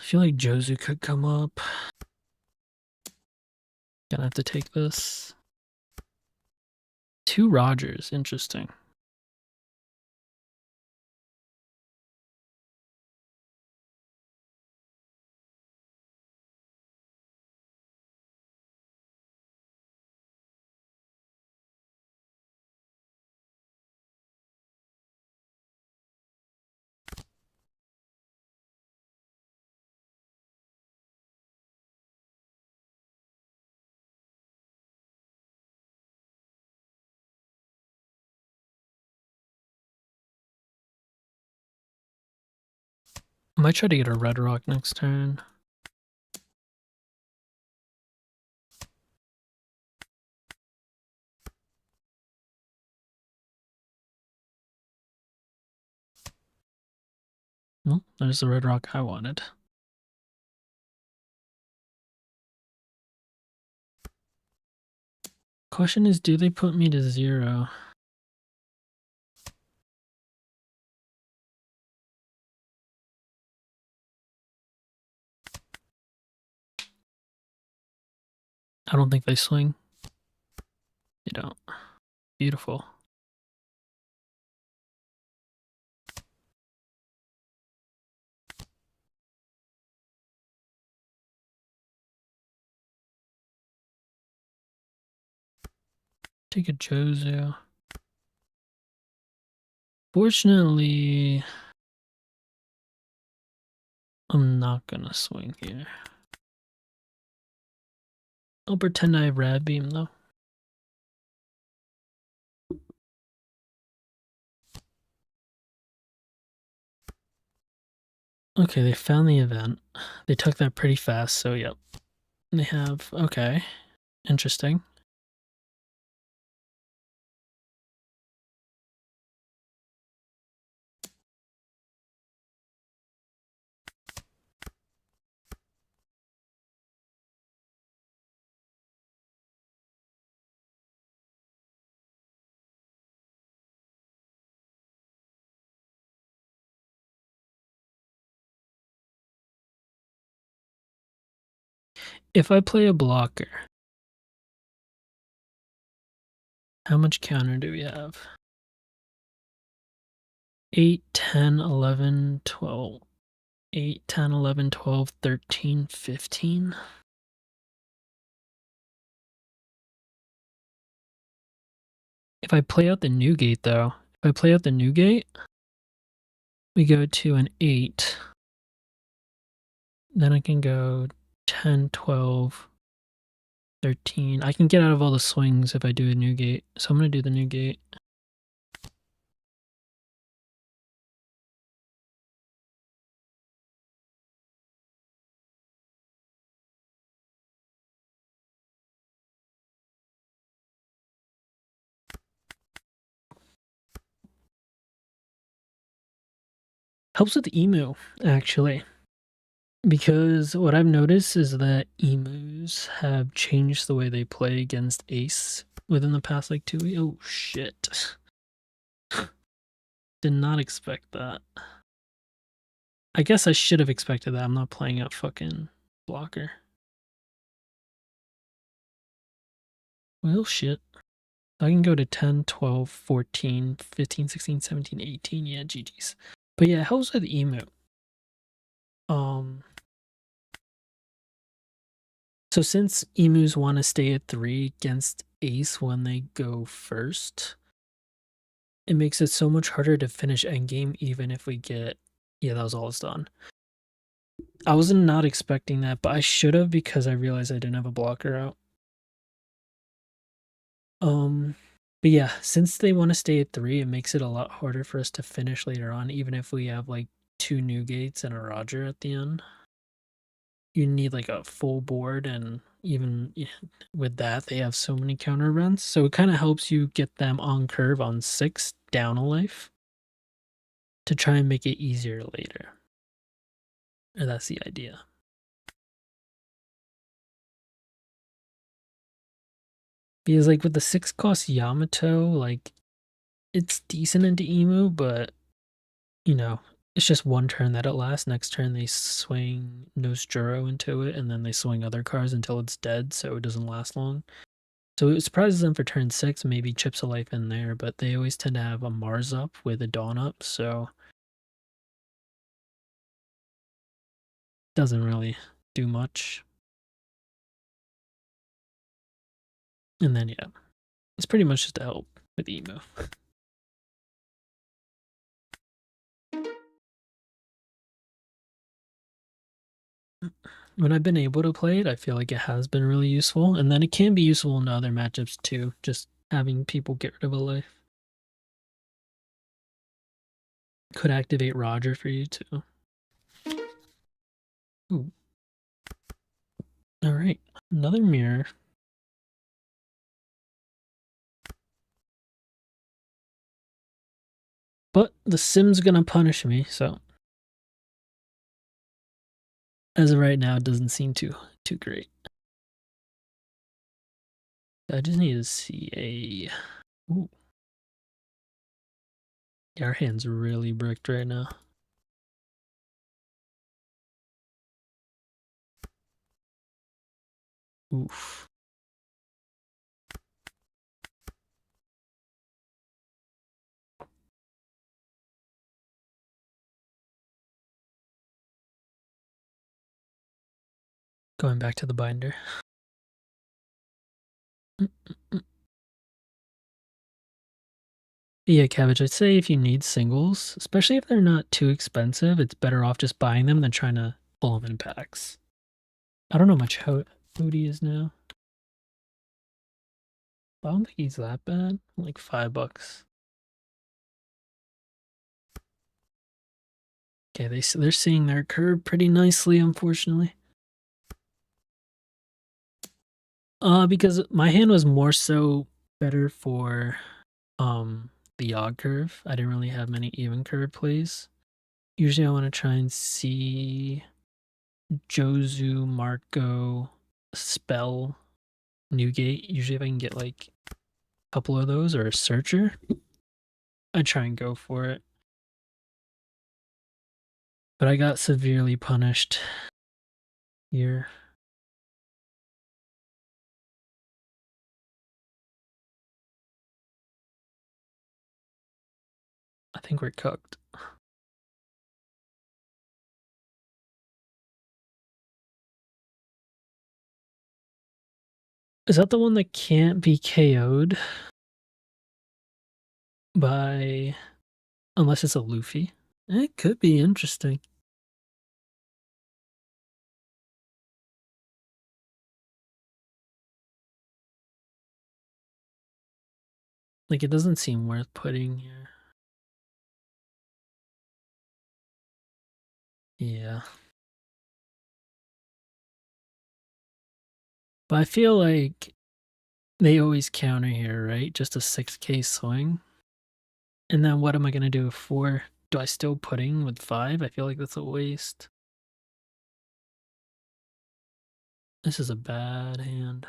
feel like Jozu could come up. Gonna have to take this. 2 Rogers, interesting. I might try to get a red rock next turn. Well, there's the red rock I wanted. Question is, do they put me to 0? I don't think they swing. They don't. Beautiful. Take a Jozu. Fortunately, I'm not gonna swing here. I'll pretend I have Rad Beam though. Okay, they found the event. They took that pretty fast, so yep. They have, okay, interesting. If I play a blocker, how much counter do we have? 8, 10, 11, 12. 8, 10, 11, 12, 13, 15. If I play out the new gate though, if I play out the new gate, we go to an 8. Then I can go 10, 12, 13. I can get out of all the swings if I do a new gate. So I'm going to do the new gate. Helps with emu, actually. Because what I've noticed is that emus have changed the way they play against ace within the past like 2 weeks. Oh shit. Did not expect that. I guess I should have expected that. I'm not playing a fucking blocker. Well, shit. I can go to 10, 12, 14, 15, 16, 17, 18. Yeah, GG's. But yeah, it helps with emu. So since emus want to stay at 3 against ace when they go first, it makes it so much harder to finish endgame even if we get... Yeah, that was all it's done. I was not expecting that, but I should have because I realized I didn't have a blocker out. But yeah, since they want to stay at 3, it makes it a lot harder for us to finish later on, even if we have like 2 new gates and a Roger at the end. You need like a full board, and even with that, they have so many counter runs. So it kind of helps you get them on curve on 6 down a life to try and make it easier later. Or that's the idea. Because like with the 6 cost Yamato, like it's decent into Emu, but you know, It's just one turn that it lasts. Next turn they swing Nostro into it, and then they swing other cards until it's dead, so it doesn't last long. So it surprises them for turn 6, maybe chips a life in there, but they always tend to have a Mars up with a Dawn up, so doesn't really do much. And then yeah, it's pretty much just to help with Emu. When I've been able to play it, I feel like it has been really useful, and then it can be useful in other matchups too, just having people get rid of a life. Could activate Roger for you too. Ooh. All right, another mirror. But the Sim's gonna punish me, so as of right now, it doesn't seem too great. I just need to see a. Ooh. Yeah, our hand's really bricked right now. Oof. Going back to the binder. Yeah, Cabbage, I'd say if you need singles, especially if they're not too expensive, it's better off just buying them than trying to pull them in packs. I don't know much how Hootie is now. I don't think he's that bad. Like $5. Okay, they're seeing their curve pretty nicely, unfortunately. Because my hand was more so better for the odd curve. I didn't really have many even curve plays. Usually I want to try and see Jozu, Marco, Spell, Newgate. Usually if I can get like a couple of those or a Searcher, I try and go for it. But I got severely punished here. I think we're cooked. Is that the one that can't be KO'd by unless it's a Luffy? It could be interesting. Like it doesn't seem worth putting here. Yeah. But I feel like they always counter here, right? Just a 6k swing. And then what am I going to do with 4? Do I still putting with 5? I feel like that's a waste. This is a bad hand.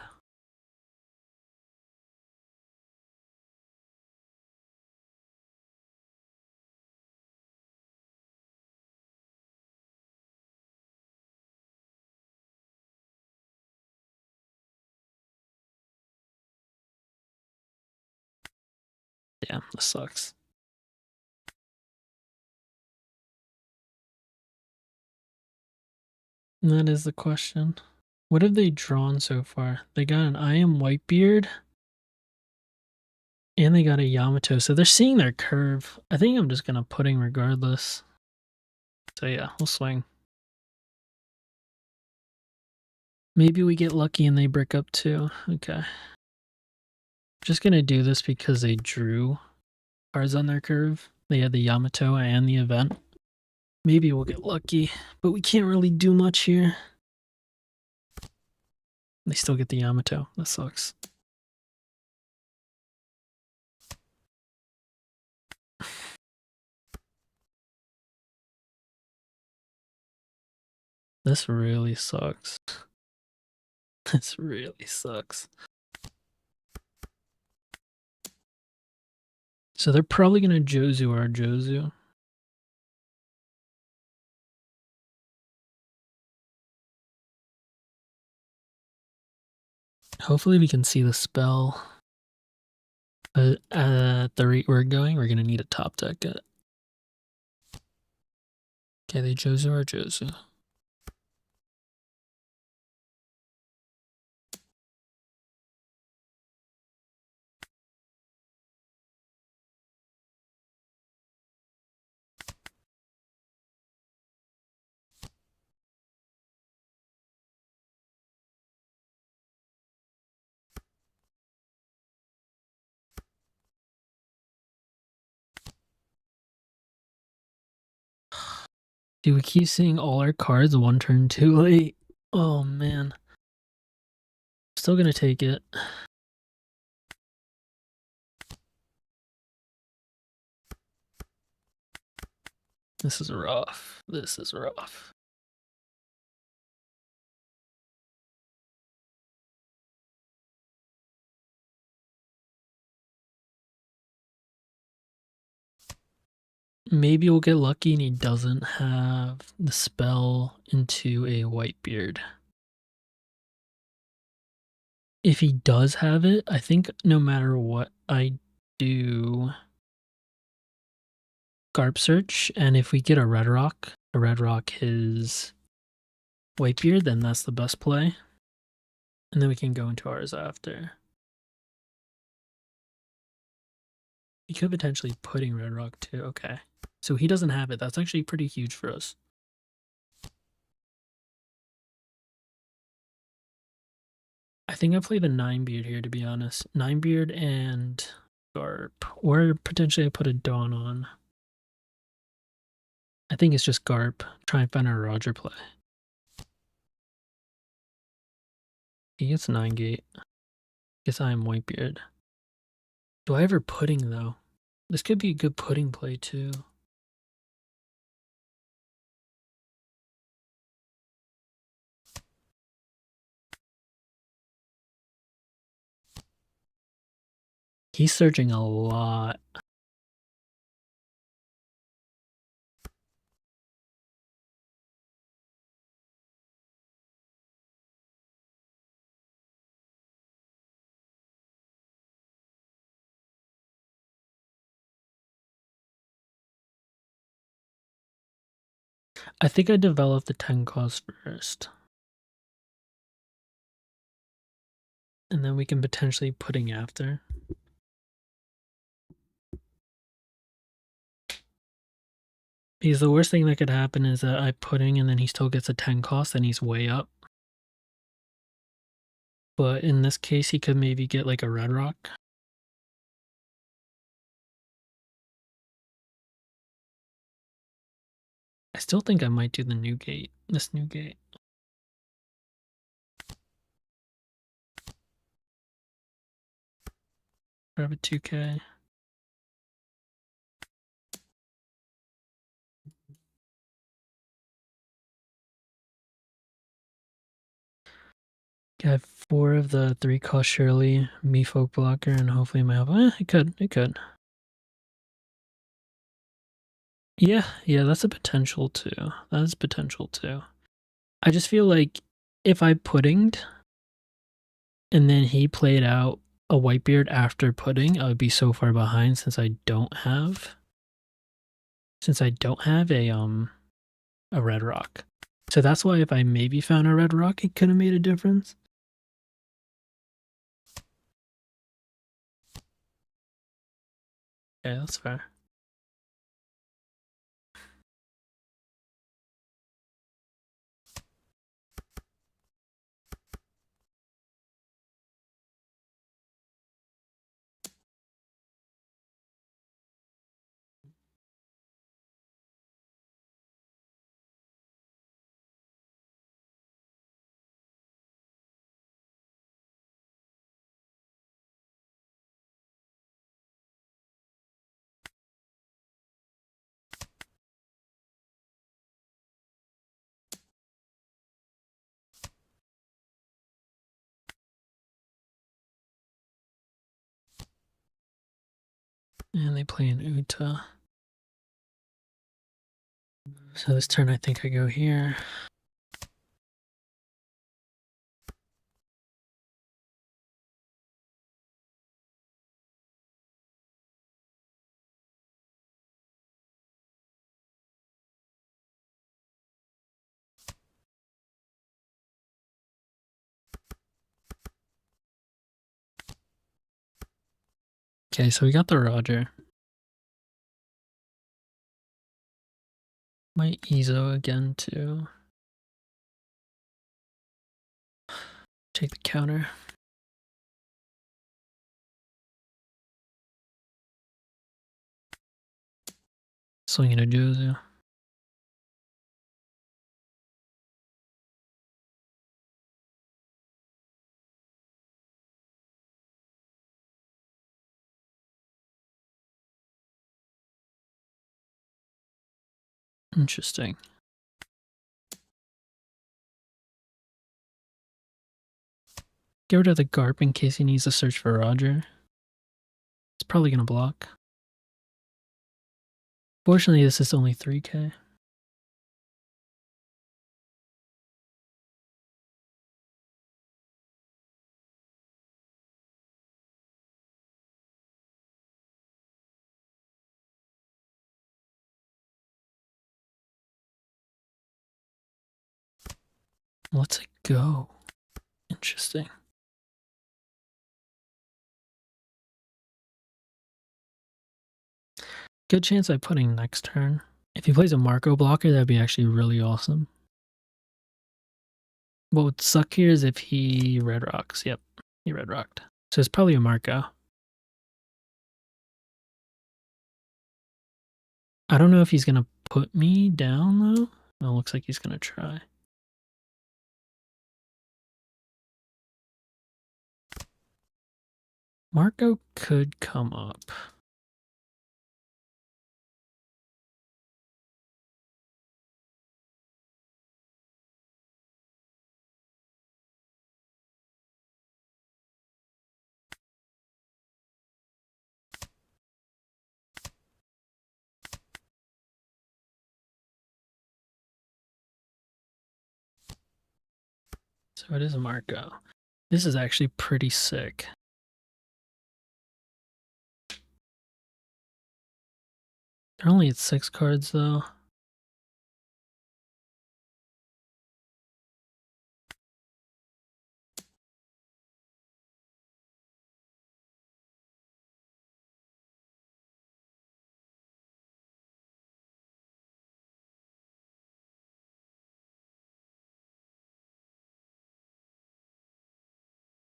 Damn, this sucks. And that is the question. What have they drawn so far? They got an I Am Whitebeard. And they got a Yamato. So they're seeing their curve. I think I'm just going to putting regardless. So yeah, we'll swing. Maybe we get lucky and they brick up too. Okay. Just going to do this because they drew cards on their curve. They had the Yamato and the event. Maybe we'll get lucky, but we can't really do much here. They still get the Yamato. That sucks. This really sucks. This really sucks. So they're probably going to Jozu our Jozu. Hopefully we can see the spell. But at the rate we're going, we're gonna need a top deck it. Okay, they Jozu or Jozu. Dude, we keep seeing all our cards one turn too late. Oh man. Still gonna take it. This is rough. This is rough. Maybe we'll get lucky and he doesn't have the spell into a Whitebeard. If he does have it, I think no matter what I do, Garp Search, and if we get a Red Rock his Whitebeard, then that's the best play. And then we can go into ours after. He could potentially putting Red Rock too. Okay. So he doesn't have it. That's actually pretty huge for us. I think I play the 9-beard here, to be honest. 9-beard and Garp. Or potentially I put a Dawn on. I think it's just Garp. Try and find a Roger play. He gets 9-gate. Guess I am Whitebeard. Do I ever pudding, though? This could be a good pudding play, too. He's searching a lot. I think I developed the 10 cost first. And then we can potentially pudding after. Because the worst thing that could happen is that I pudding and then he still gets a 10 cost and he's way up. But in this case, he could maybe get like a Red Rock. I still think I might do the new gate. This new gate. Grab a 2K. Got 4 of the 3 cost Shirley, me folk blocker, and hopefully my help. It could. Yeah, that's a potential too. That is potential too. I just feel like if I puddinged and then he played out a Whitebeard after pudding, I would be so far behind since I don't have a Red Rock. So that's why if I maybe found a Red Rock, it could have made a difference. Yeah, that's fair. And they play an Uta. So this turn I think I go here. Okay, so we got the Roger. Might Ezo again too. Take the counter. Swinging a Jozu. Interesting. Get rid of the Garp in case he needs to search for Roger. It's probably gonna block. Fortunately, this is only 3k. Let's it go. Interesting. Good chance I'm putting next turn. If he plays a Marco blocker, that'd be actually really awesome. What would suck here is if he red rocks. Yep, he red rocked. So it's probably a Marco. I don't know if he's gonna put me down though. Well, it looks like he's gonna try. Marco could come up. So it is a Marco. This is actually pretty sick. They're only at 6 cards though.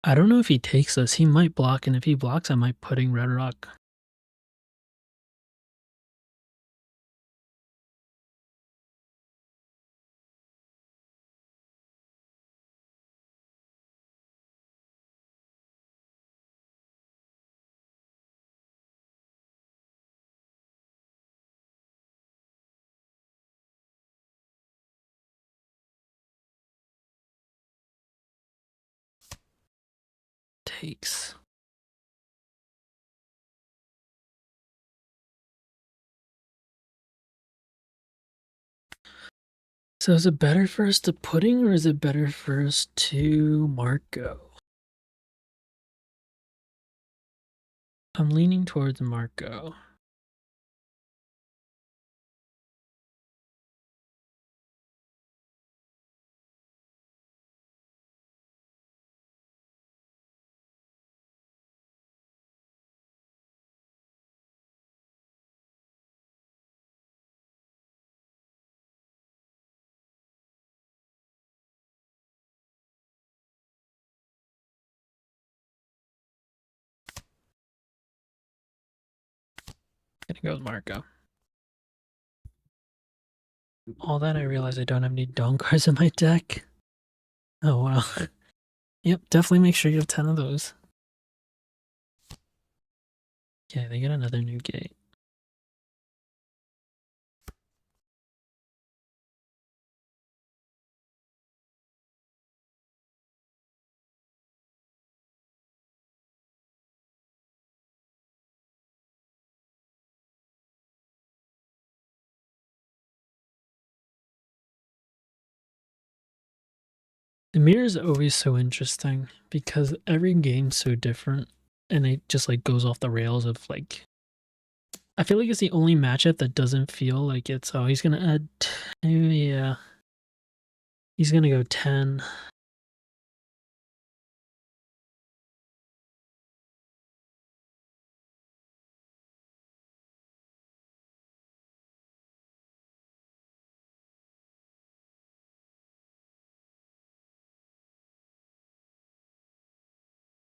I don't know if he takes this. He might block, and if he blocks, I might putting red rock. Takes. So is it better for us to pudding or is it better for us to Marco? I'm leaning towards Marco. Gonna go with Marco. All that I realize I don't have any Dawn cards in my deck. Oh wow. Yep, definitely make sure you have 10 of those. Okay, they get another new gate. The mirror is always so interesting because every game's so different and it just like goes off the rails of like I feel like it's the only matchup that doesn't feel like it's oh he's gonna add 2, yeah. He's gonna go 10.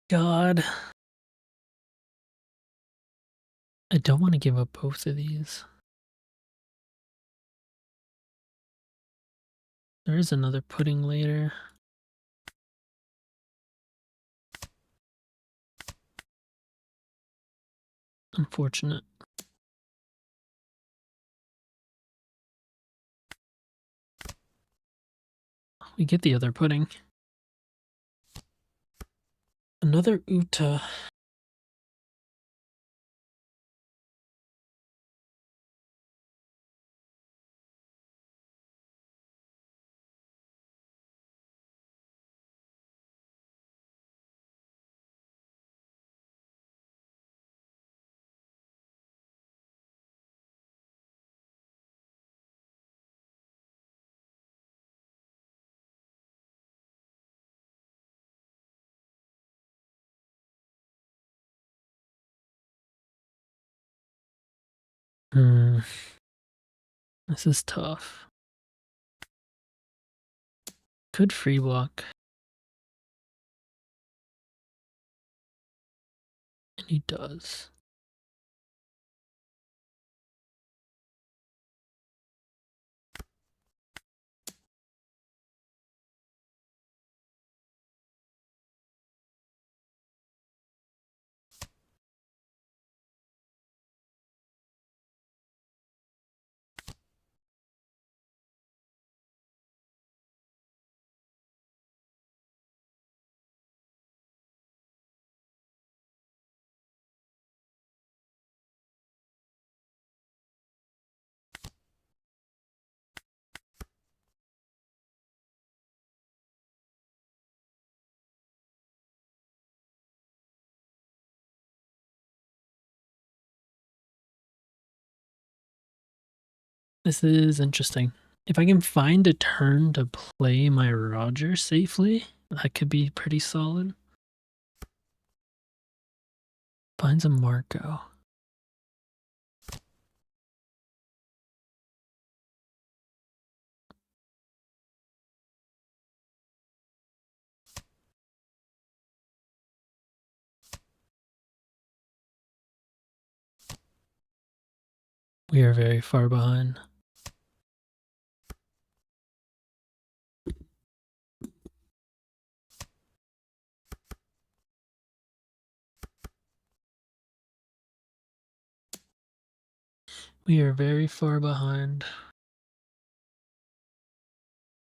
God. I don't want to give up both of these. There is another pudding later. Unfortunate. We get the other pudding. Another Uta. This is tough. Could free block. And he does. This is interesting. If I can find a turn to play my Roger safely, that could be pretty solid. Finds a Marco. We are very far behind. We are very far behind.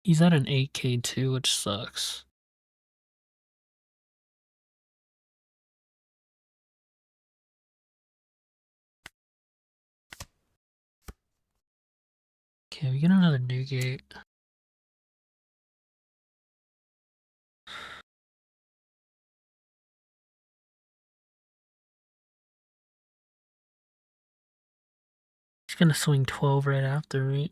He's at an 8K too, which sucks. Okay, we get another new gate. He's gonna swing 12 right after, right?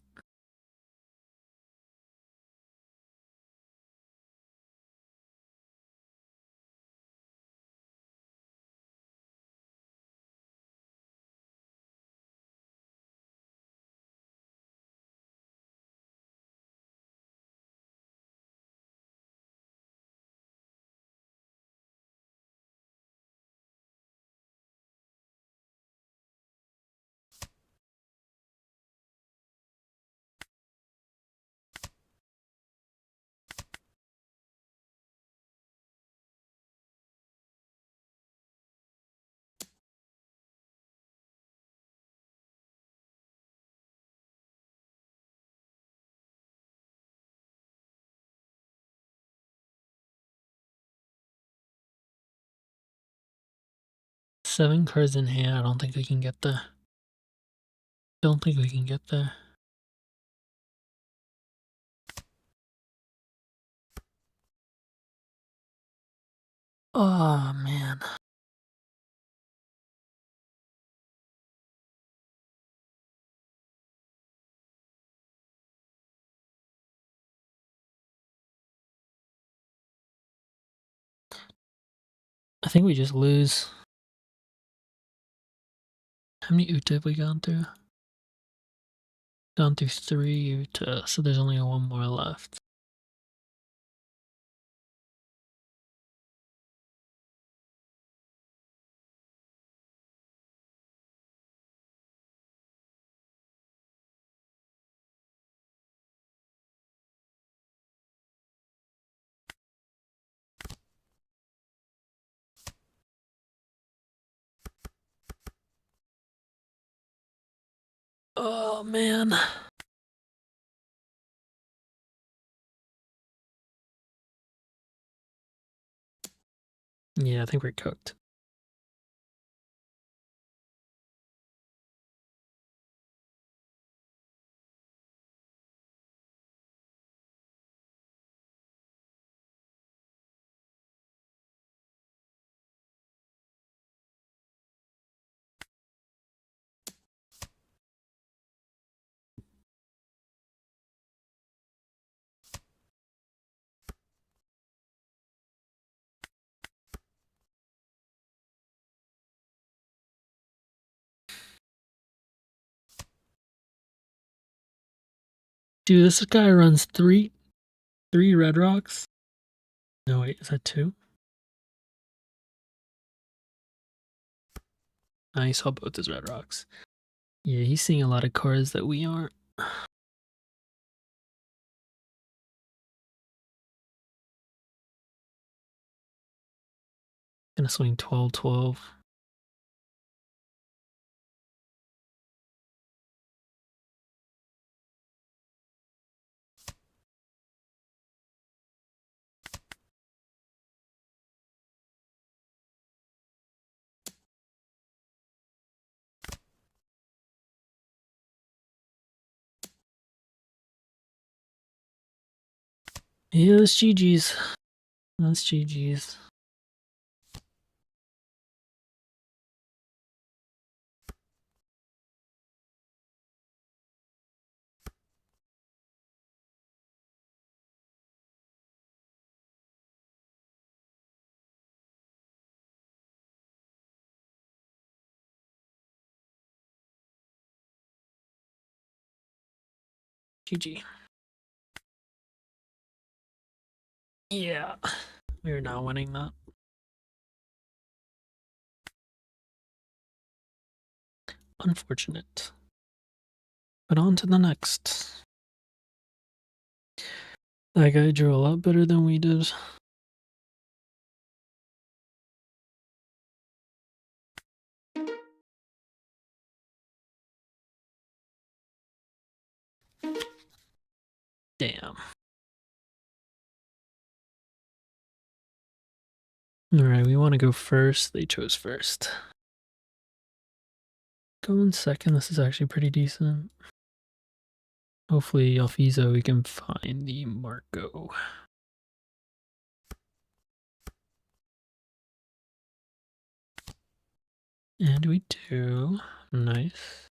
Seven cards in hand. I don't think we can get there. Don't think we can get there. Oh man. I think we just lose. How many Uta have we gone through? Gone through 3 Uta, so there's only one more left. Oh man. Yeah, I think we're cooked. Dude, this guy runs three red rocks. No, wait, is that two? I saw both his red rocks. Yeah, he's seeing a lot of cards that we aren't. Gonna swing 12-12. Yeah, that's GG's. That's GG's. GG. Yeah, we're not winning that. Unfortunate. But on to the next. That guy drew a lot better than we did. Damn. Alright, we want to go first. They chose first. Going second, this is actually pretty decent. Hopefully, Alfizo, we can find the Marco. And we do. Nice.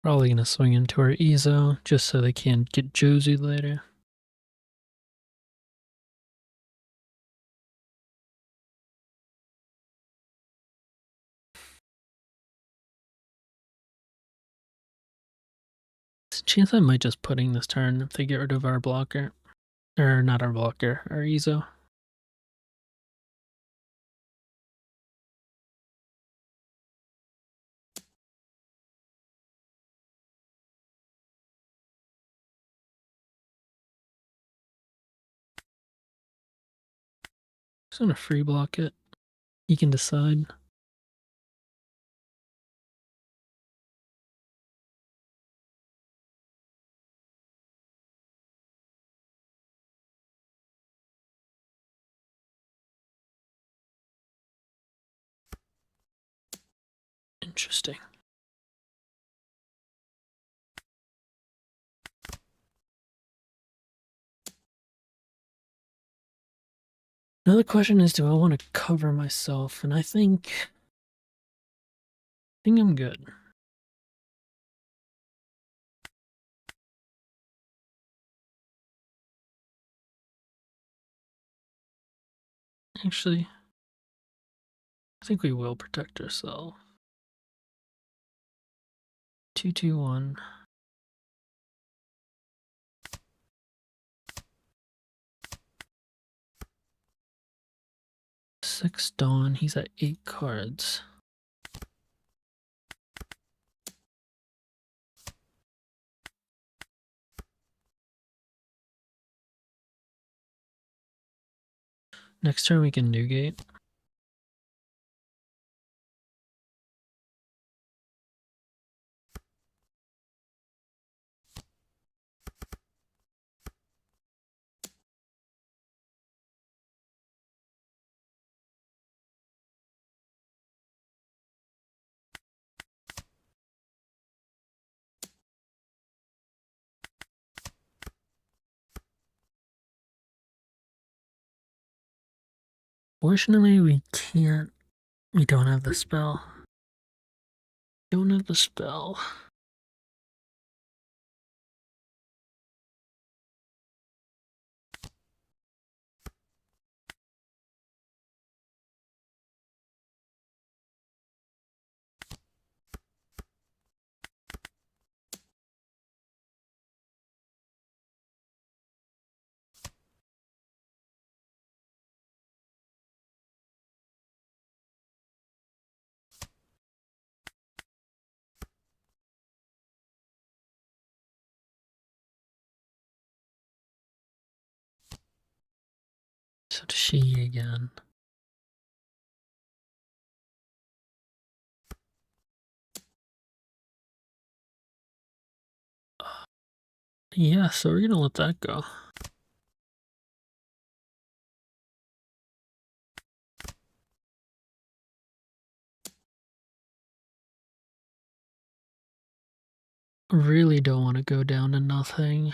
Probably gonna swing into our Ezo just so they can't get Josie later. There's a chance I might just putting this turn if they get rid of our blocker. Or not our blocker, our Ezo. Just gonna free block it. You can decide. Interesting. Another question is, do I want to cover myself? And I think I'm good. Actually, I think we will protect ourselves. 2-2-1. 6 Dawn. He's at 8 cards. Next turn we can Newgate. Fortunately, we can't. We don't have the spell. Don't have the spell. So she again. Yeah, so we're gonna let that go. Really don't want to go down to nothing.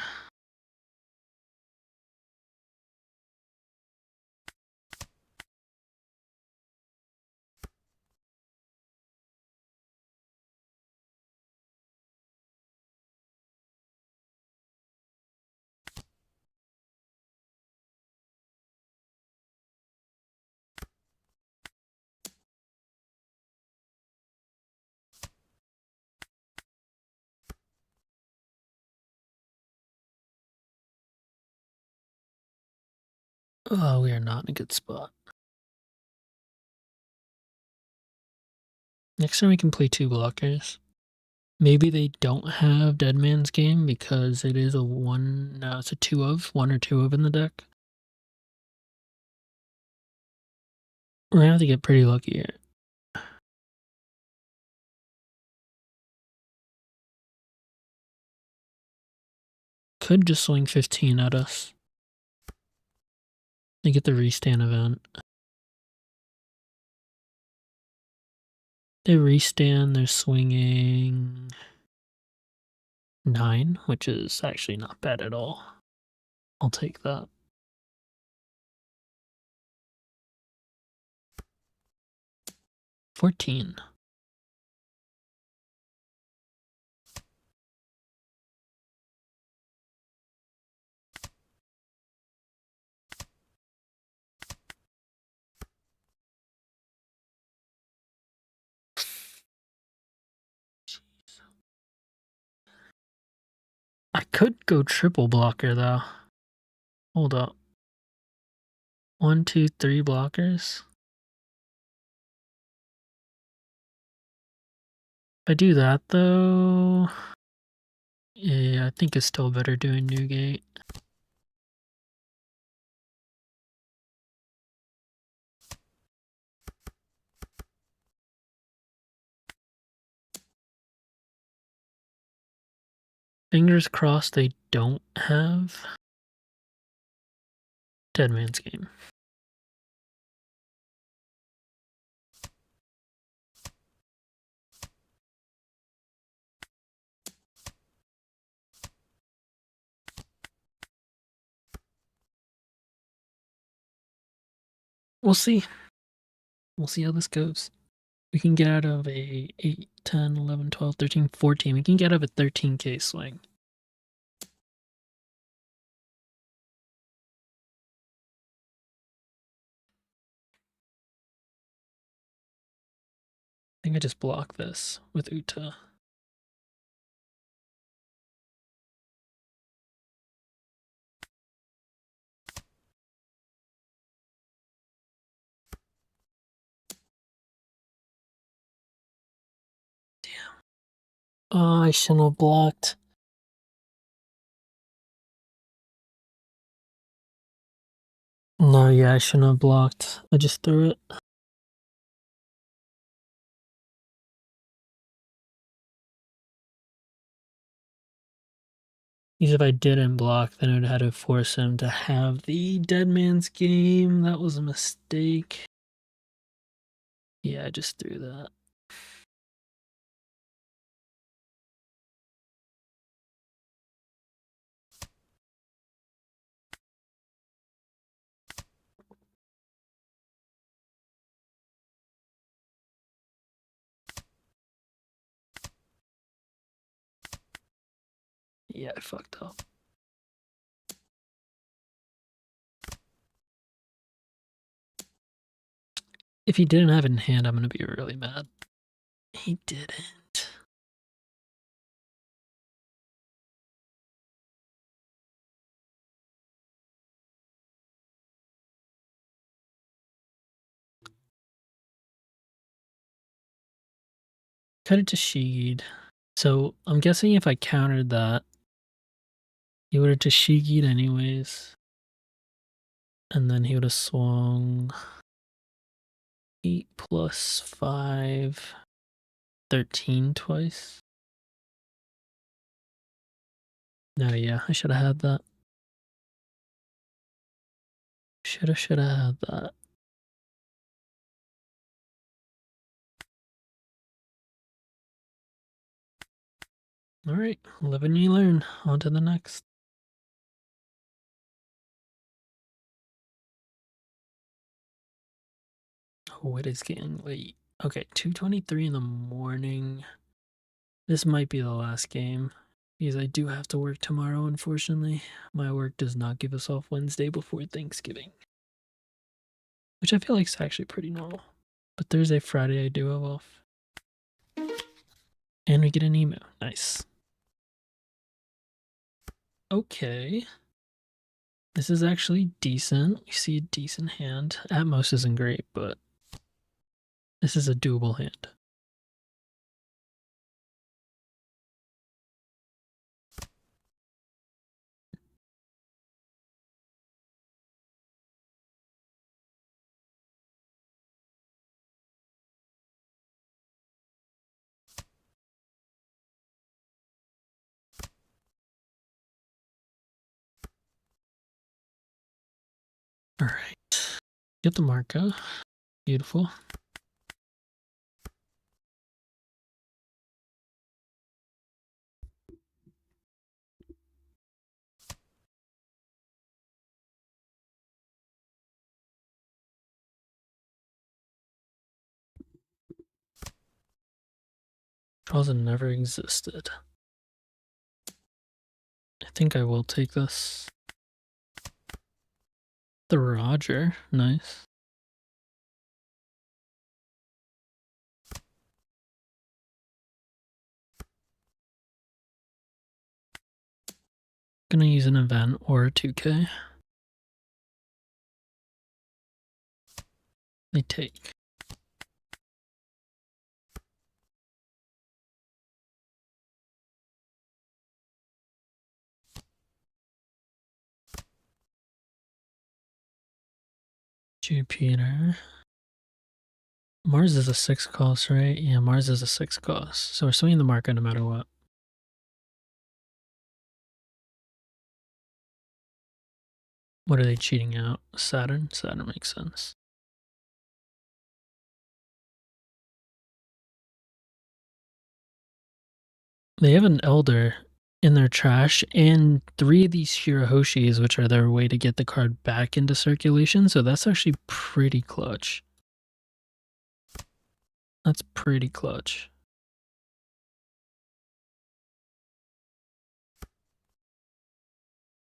Oh, we are not in a good spot. Next time we can play 2 blockers. Maybe they don't have Dead Man's Game because it is a 1. No, it's a 2 of. 1 or 2 of in the deck. We're gonna have to get pretty lucky here. Could just swing 15 at us. They get the restand event. They restand, they're swinging 9, which is actually not bad at all. I'll take that. $14. I could go triple blocker though. Hold up. 1, 2, 3 blockers. If I do that though, yeah, I think it's still better doing Newgate. Fingers crossed they don't have Dead Man's Game. We'll see. We'll see how this goes. We can get out of a 8, 10, 11, 12, 13, 14. We can get out of a 13k swing. I think I just block this with Uta. Damn. Oh, I shouldn't have blocked. No, yeah, I shouldn't have blocked. I just threw it. Because if I didn't block, then it would have had to force him to have the dead man's game. That was a mistake. Yeah, I just threw that. Yeah, I fucked up. If he didn't have it in hand, I'm gonna be really mad. He didn't. Cut it to Sheed. So I'm guessing if I countered that, he would have just Shigi'd anyways. And then he would have swung 8 plus 5, 13 twice. No, yeah, I should have had that. Should have had that. All right, live and you learn. On to the next. Oh, it is getting late. Okay, 2:23 in the morning. This might be the last game because I do have to work tomorrow, unfortunately. My work does not give us off Wednesday before Thanksgiving, which I feel like is actually pretty normal. But Thursday, Friday, I do have off. And we get an email. Nice. Okay. This is actually decent. We see a decent hand. Atmos isn't great, but this is a doable hand. All right. Get the marker. Beautiful. Draws that never existed. I think I will take this. The Roger. Nice. Gonna use an event or a 2K. They take. Jupiter. Mars is a 6 cost, right? Yeah, Mars is a 6 cost. So we're swinging the marker no matter what. What are they cheating out? Saturn? Saturn makes sense. They have an Elder in their trash, and 3 of these Shirahoshis, which are their way to get the card back into circulation, so that's actually pretty clutch. That's pretty clutch.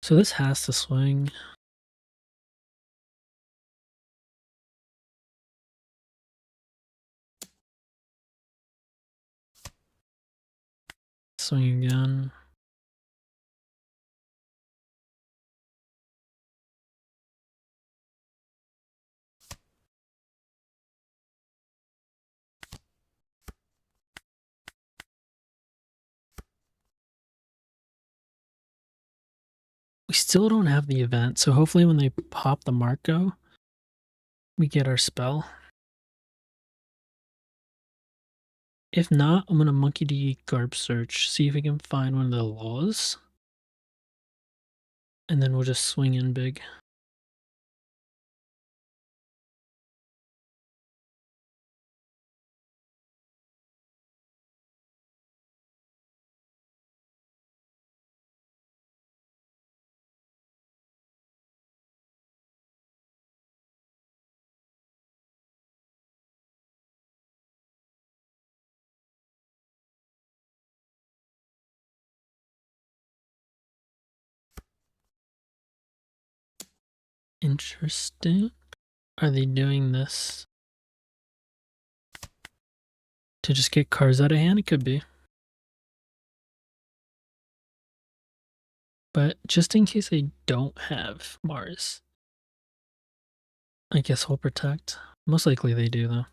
So this has to swing. Swing again. We still don't have the event, so hopefully when they pop the Marco, we get our spell. If not, I'm gonna Monkey D Garb Search, see if we can find one of the laws. And then we'll just swing in big. Interesting. Are they doing this to just get cards out of hand? It could be. But just in case they don't have Mars, I guess we'll protect. Most likely they do, though.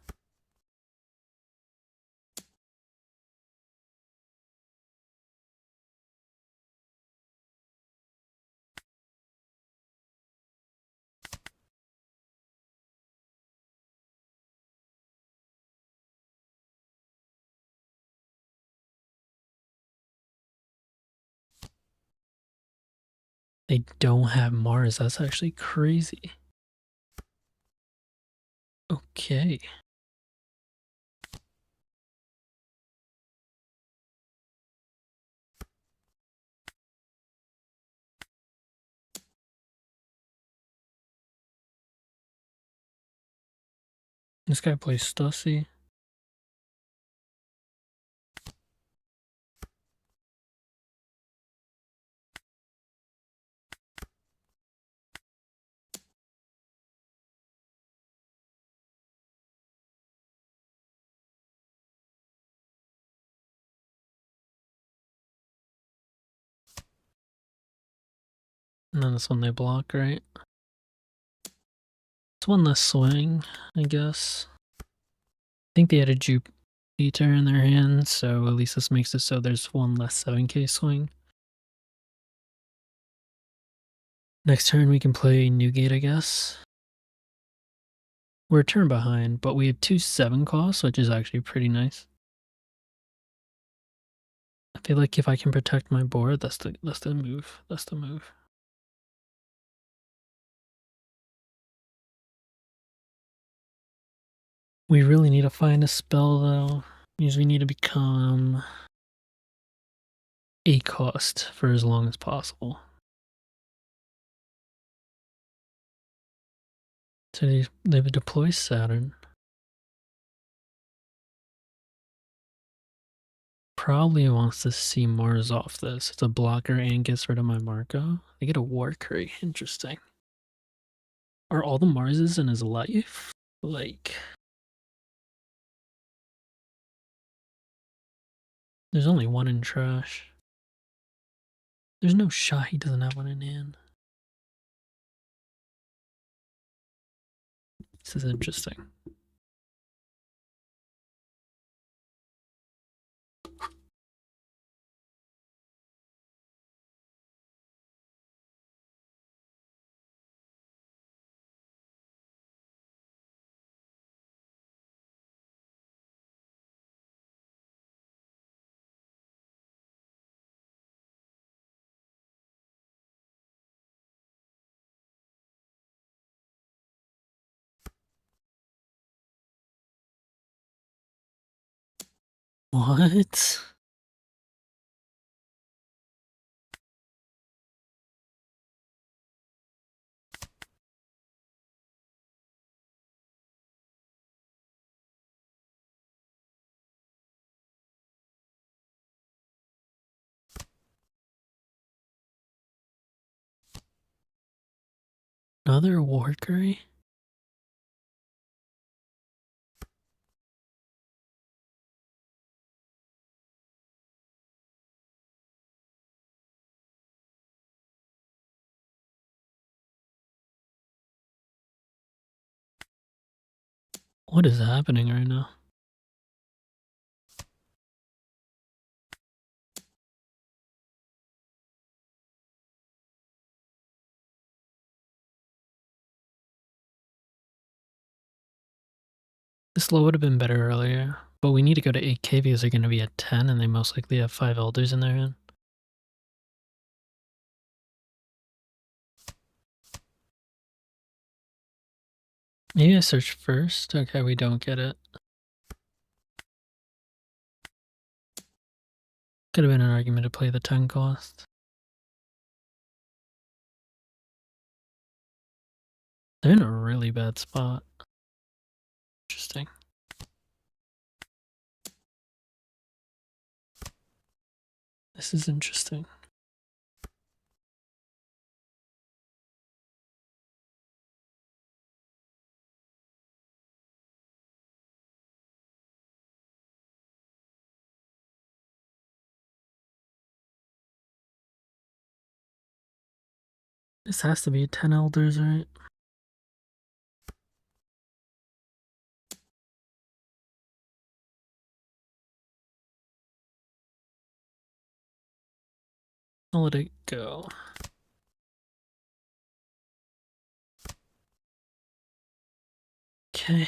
They don't have Mars. That's actually crazy. Okay. This guy plays Stussy. And then this one they block, right? It's one less swing, I guess. I think they had a Jupiter in their hand, so at least this makes it so there's one less 7k swing. Next turn we can play Newgate, I guess. We're a turn behind, but we have 2 7 costs, which is actually pretty nice. I feel like if I can protect my board, that's the move. That's the move. We really need to find a spell though. Means we need to become a cost for as long as possible. So they would deploy Saturn. Probably wants to see Mars off this. It's a blocker and gets rid of my Marco. They get a War Curry. Interesting. Are all the Marses in his life? Like, there's only one in trash. There's no shot he doesn't have one in hand. This is interesting. What? Another Warcry? What is happening right now? This low would have been better earlier, but we need to go to 8k because they're going to be at 10 and they most likely have 5 elders in their hand. Maybe I search first? Okay, we don't get it. Could have been an argument to play the 10 cost. They're in a really bad spot. Interesting. This is interesting. This has to be 10 elders, right? I'll let it go. Okay.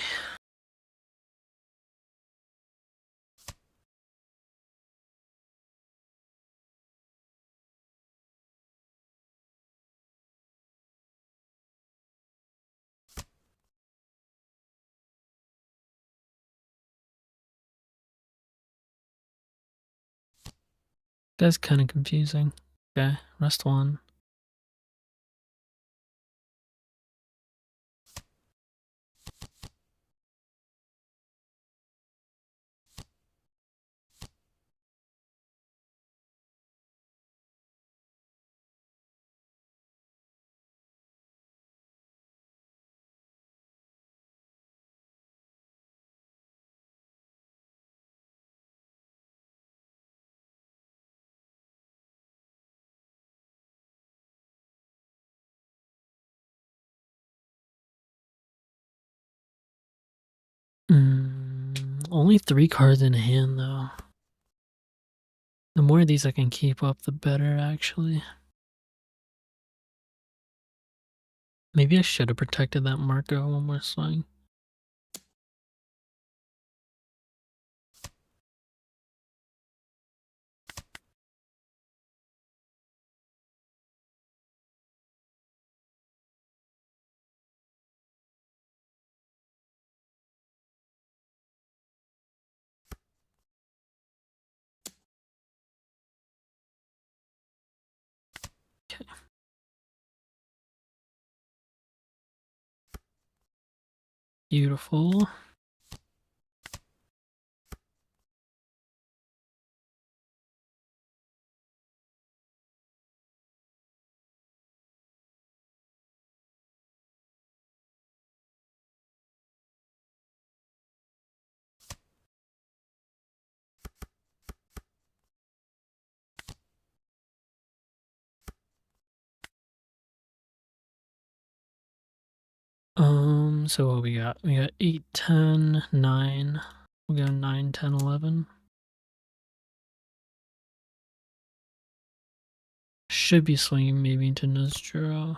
That's kind of confusing. Okay, rest one. Only 3 cards in hand, though. The more of these I can keep up, the better, actually. Maybe I should have protected that Marco one more swing. Okay. Beautiful. So what we got? We got 8, 10, 9. We'll go 9, 10, 11. Should be swinging maybe into Nozdro.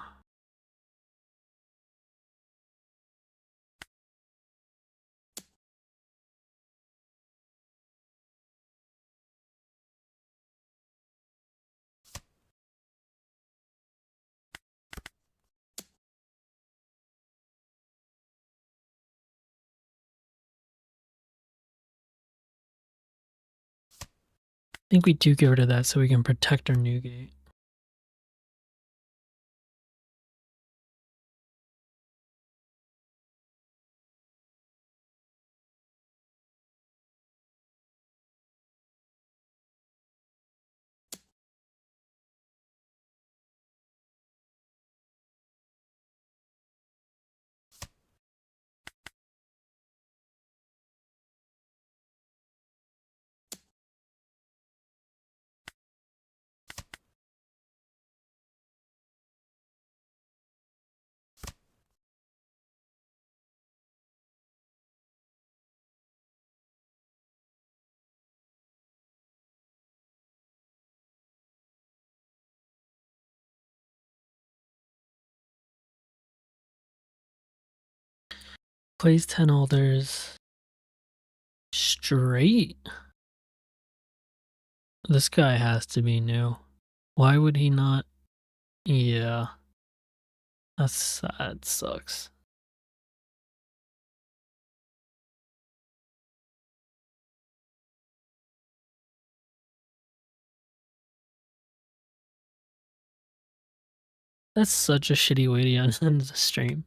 I think we do get rid of that so we can protect our new gate. Plays 10 alders. Straight? This guy has to be new. Why would he not? Yeah. That's sad. Sucks. That's such a shitty way to end the stream.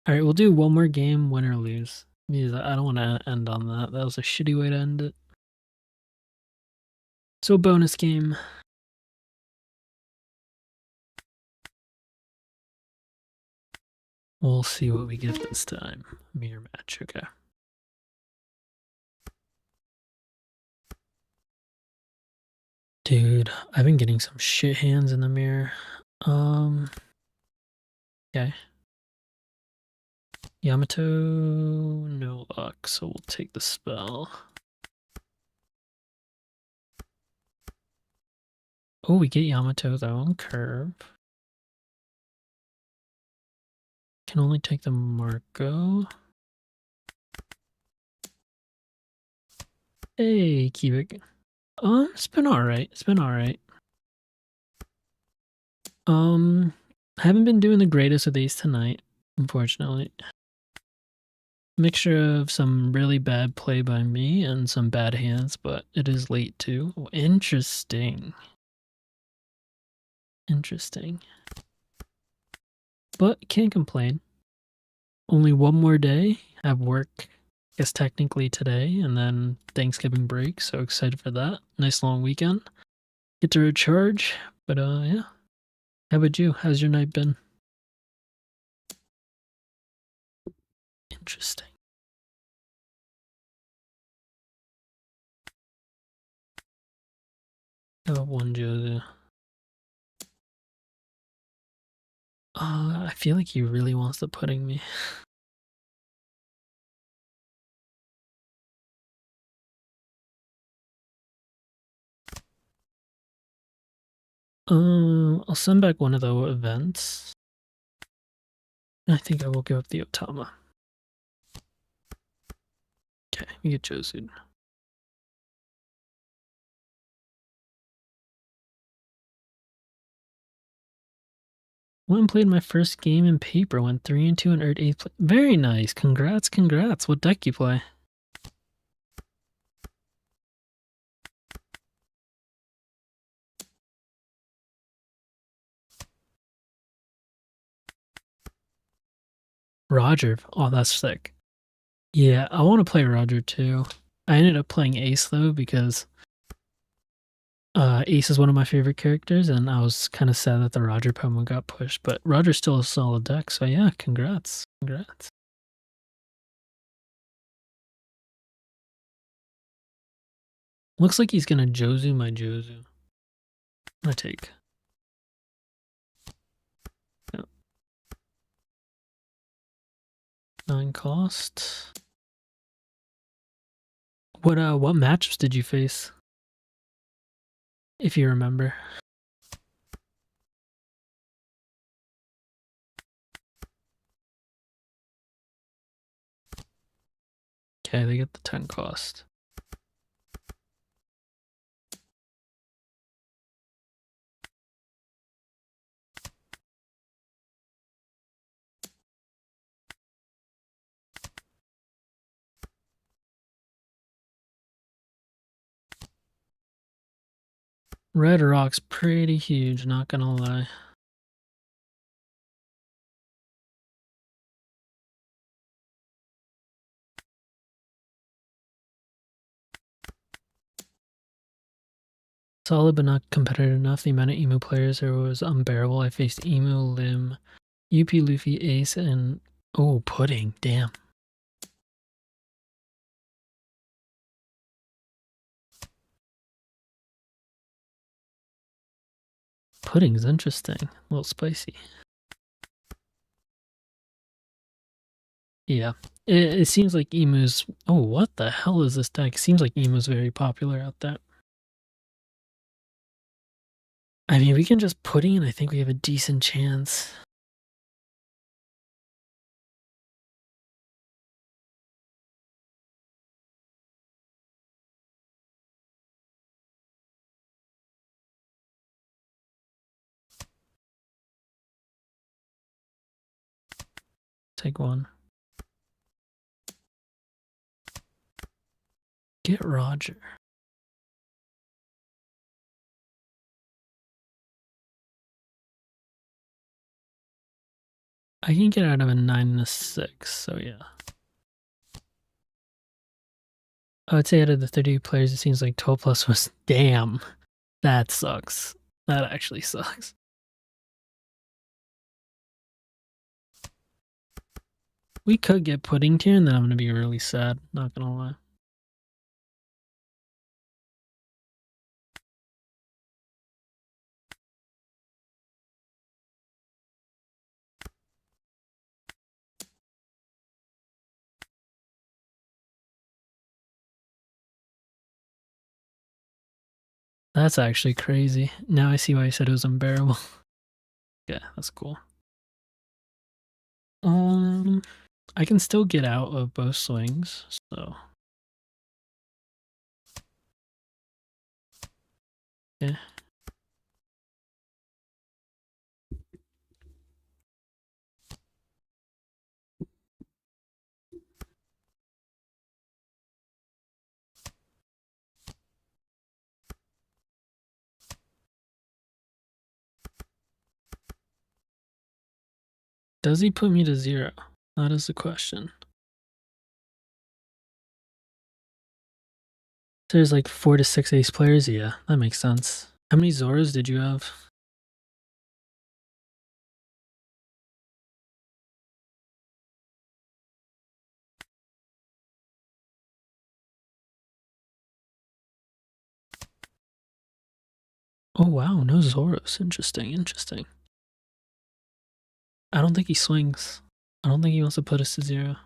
Alright, we'll do one more game, win or lose. Because I don't want to end on that. That was a shitty way to end it. So, bonus game. We'll see what we get this time. Mirror match, okay. Dude, I've been getting some shit hands in the mirror. Okay. Yamato, no luck, so we'll take the spell. Oh, we get Yamato though on curve. Can only take the Marco. Hey, Kivik. It's been alright. It's been alright. I haven't been doing the greatest of these tonight, unfortunately. Mixture of some really bad play by me and some bad hands, but it is late too. Oh, interesting. Interesting. But can't complain. Only one more day. Have work, I guess technically today, and then Thanksgiving break, so excited for that. Nice long weekend. Get to recharge, but yeah. How about you? How's your night been? Interesting. I got one Jozu. I feel like he really wants the pudding me. I'll send back one of the events. I think I will give up the Otama. Okay, we get Jozu. Went and played my first game in paper. Went 3-2 and earned 8th place. Very nice. Congrats, congrats. What deck you play? Roger. Oh, that's sick. Yeah, I want to play Roger too. I ended up playing Ace though because Ace is one of my favorite characters, and I was kind of sad that the Roger Pokemon got pushed. But Roger's still a solid deck, so yeah, congrats, congrats. Looks like he's gonna Jozu my Jozu. I'm gonna take. Yep. 9 cost. What matchups did you face? If you remember. Okay, they get the 10 cost. Red Rock's pretty huge, not gonna lie. Solid but not competitive enough. The amount of emu players there was unbearable. I faced emu, lim, UP, Luffy, Ace, and oh, pudding. Damn. Pudding's interesting. A little spicy. Yeah. It seems like emu's. Oh, what the hell is this deck? Seems like emu's very popular out there. I mean, we can just pudding, and I think we have a decent chance. Take one. Get Roger. I can get out of a 9 and a 6, so yeah. I would say out of the 30 players, it seems like 12 plus was damn. That sucks. That actually sucks. We could get pudding tier, and then I'm gonna be really sad. Not gonna lie. That's actually crazy. Now I see why I said it was unbearable. Yeah, that's cool. I can still get out of both swings, so yeah. Does he put me to 0? That is the question. There's like 4 to 6 ace players. Yeah, that makes sense. How many Zoras did you have? Oh wow, no Zoros. Interesting, interesting. I don't think he swings. I don't think he wants to put us to 0.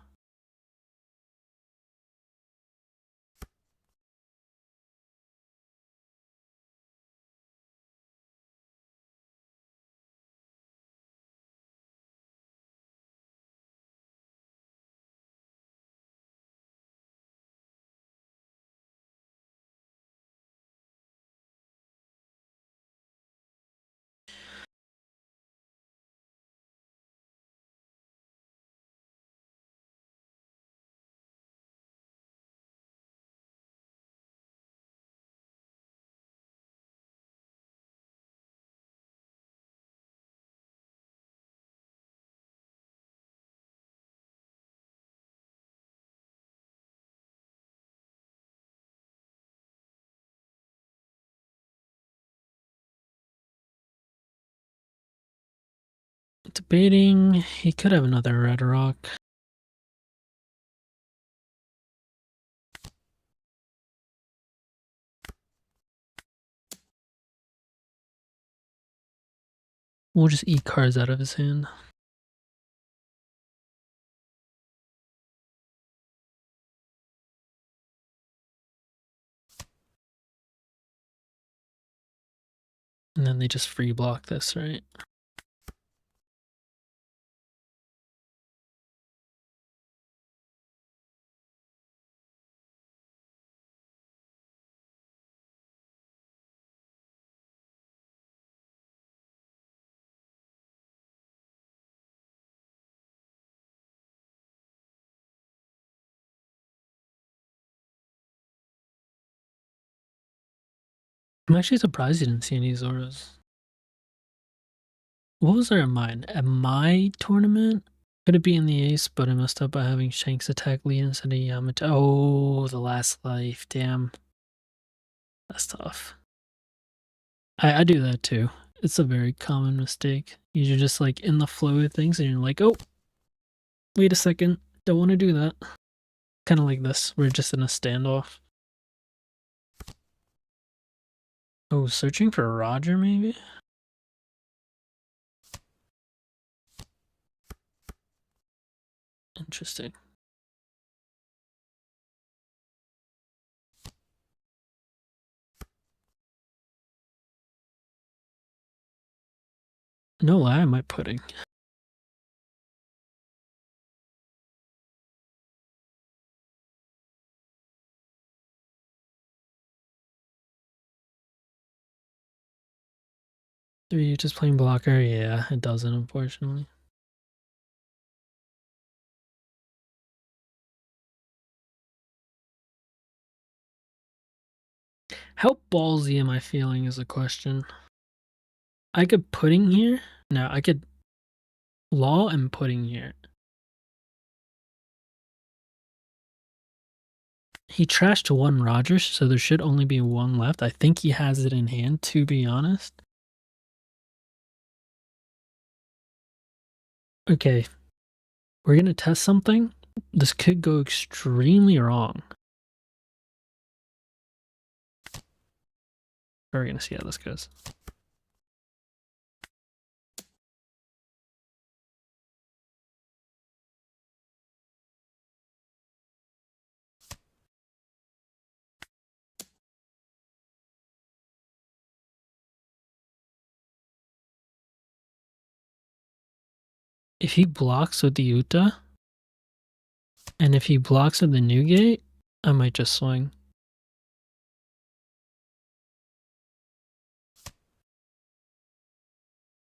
Debating, he could have another red rock. We'll just eat cards out of his hand. And then they just free block this, right? I'm actually surprised you didn't see any Zoras. What was there in mine? At my tournament? Could it be in the ace, but I messed up by having Shanks attack Lee instead of Yamato. Oh, the last life. Damn. That's tough. I do that too. It's a very common mistake. You're just like in the flow of things and you're like, oh, wait a second. Don't want to do that. Kind of like this. We're just in a standoff. Oh, searching for Roger maybe? Interesting. No lie, I might pudding. Are you just playing blocker? Yeah, it doesn't, unfortunately. How ballsy am I feeling is a question. I could pudding here. No, I could law and pudding here. He trashed one Roger, so there should only be one left. I think he has it in hand, to be honest. Okay, we're gonna test something. This could go extremely wrong. We're gonna see how this goes. If he blocks with the Uta, and if he blocks with the Newgate, I might just swing.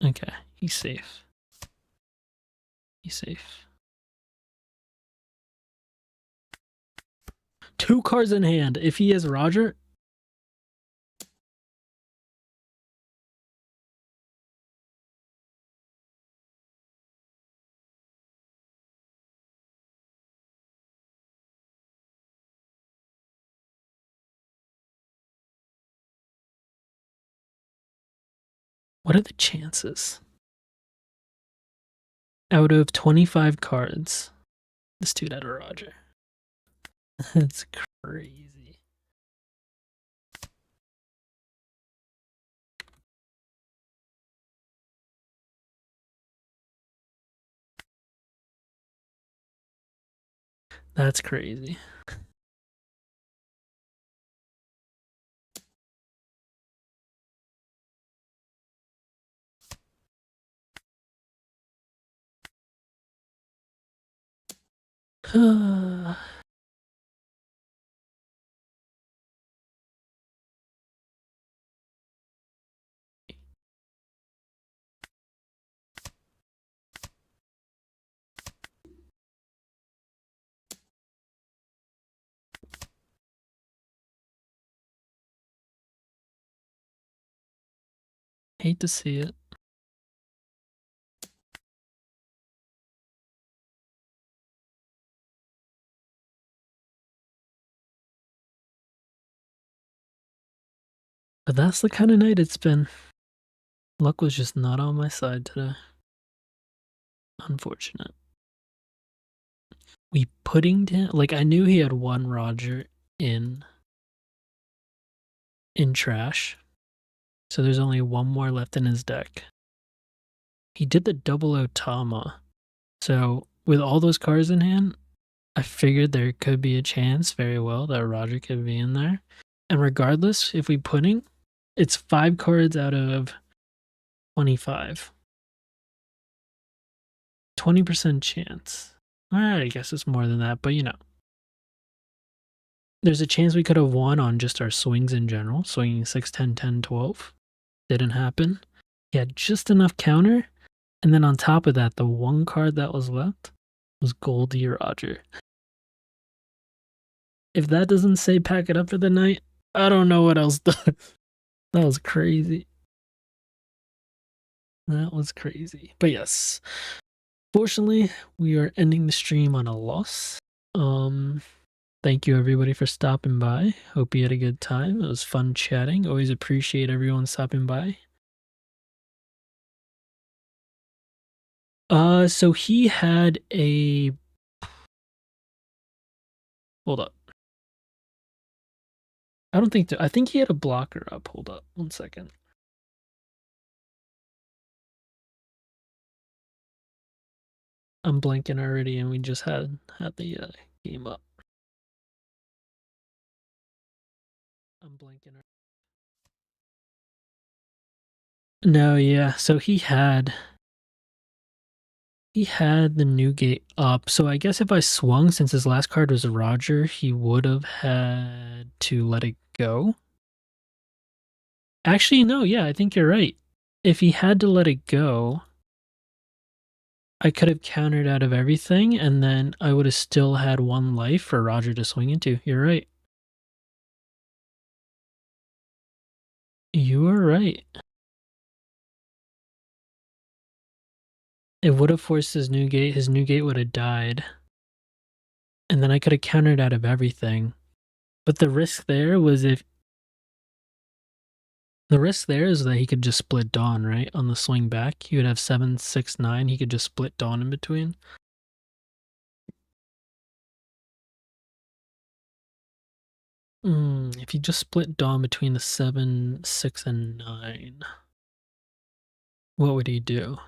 Okay, he's safe. He's safe. 2 cards in hand. If he has Roger. What are the chances? Out of 25 cards, this dude had a Roger. That's crazy. That's crazy. Hate to see it. But that's the kind of night it's been. Luck was just not on my side today. Unfortunate. We puddinged him. Like, I knew he had one Roger in trash. So there's only one more left in his deck. He did the double Otama. So with all those cards in hand, I figured there could be a chance very well that Roger could be in there. And regardless, if we pudding, it's 5 cards out of 25. 20% chance. Alright, I guess it's more than that, but you know. There's a chance we could have won on just our swings in general, swinging 6, 10, 10, 12. Didn't happen. He had just enough counter, and then on top of that, the one card that was left was Goldie Roger. If that doesn't say pack it up for the night, I don't know what else does. That was crazy. That was crazy. But yes, fortunately, we are ending the stream on a loss. Thank you everybody for stopping by. Hope you had a good time. It was fun chatting. Always appreciate everyone stopping by. So he had a. Hold up. I don't think. I think he had a blocker up. Hold up. 1 second. I'm blanking already, and we just had the game up. I'm blanking. No, yeah. So he had the Newgate up. So I guess if I swung, since his last card was Roger, he would have had to let it go. Actually, no. Yeah, I think you're right. If he had to let it go, I could have countered out of everything, and then I would have still had 1 life for Roger to swing into. You're right. You are right. It would have forced his new gate would have died. And then I could have countered out of everything. But the risk there is that he could just split Dawn, right? On the swing back. He would have 7, 6, 9. He could just split Dawn in between. If he just split Dawn between the 7, 6, and 9, what would he do?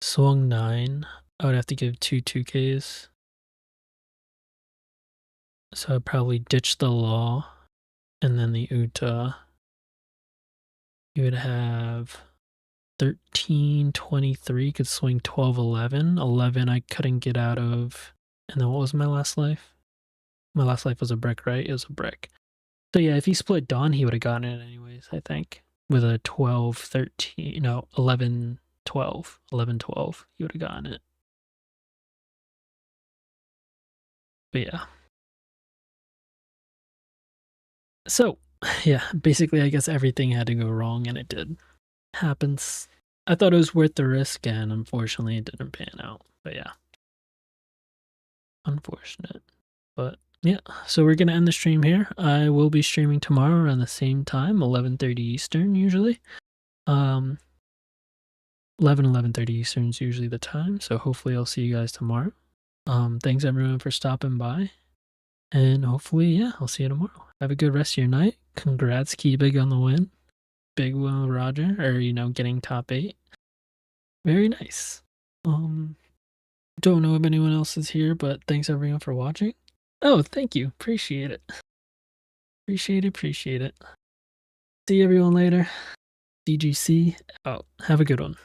Swung 9. I would have to give 2 2Ks. So I'd probably ditch the Law and then the Uta. You would have 13, 23, could swing 12, 11. 11 I couldn't get out of. And then what was my last life? My last life was a brick, right? It was a brick. So yeah, if he split Dawn, he would have gotten it anyways, I think. With a 12, 13, no, 11, 12. 11, 12, he would have gotten it. But yeah. So, yeah, basically I guess everything had to go wrong, and it did. Happens. I thought it was worth the risk, and unfortunately it didn't pan out. But yeah. Unfortunate. But yeah, so we're gonna end the stream here. I will be streaming tomorrow around the same time, 11:30 Eastern usually. 11:30 Eastern is usually the time. So hopefully I'll see you guys tomorrow. Thanks everyone for stopping by, and hopefully yeah, I'll see you tomorrow. Have a good rest of your night. Congrats, Key Big on the win. Big win with Roger, or getting top 8. Very nice. Don't know if anyone else is here, but thanks everyone for watching. Oh, thank you. Appreciate it. Appreciate it. See everyone later. DGC out. Have a good one.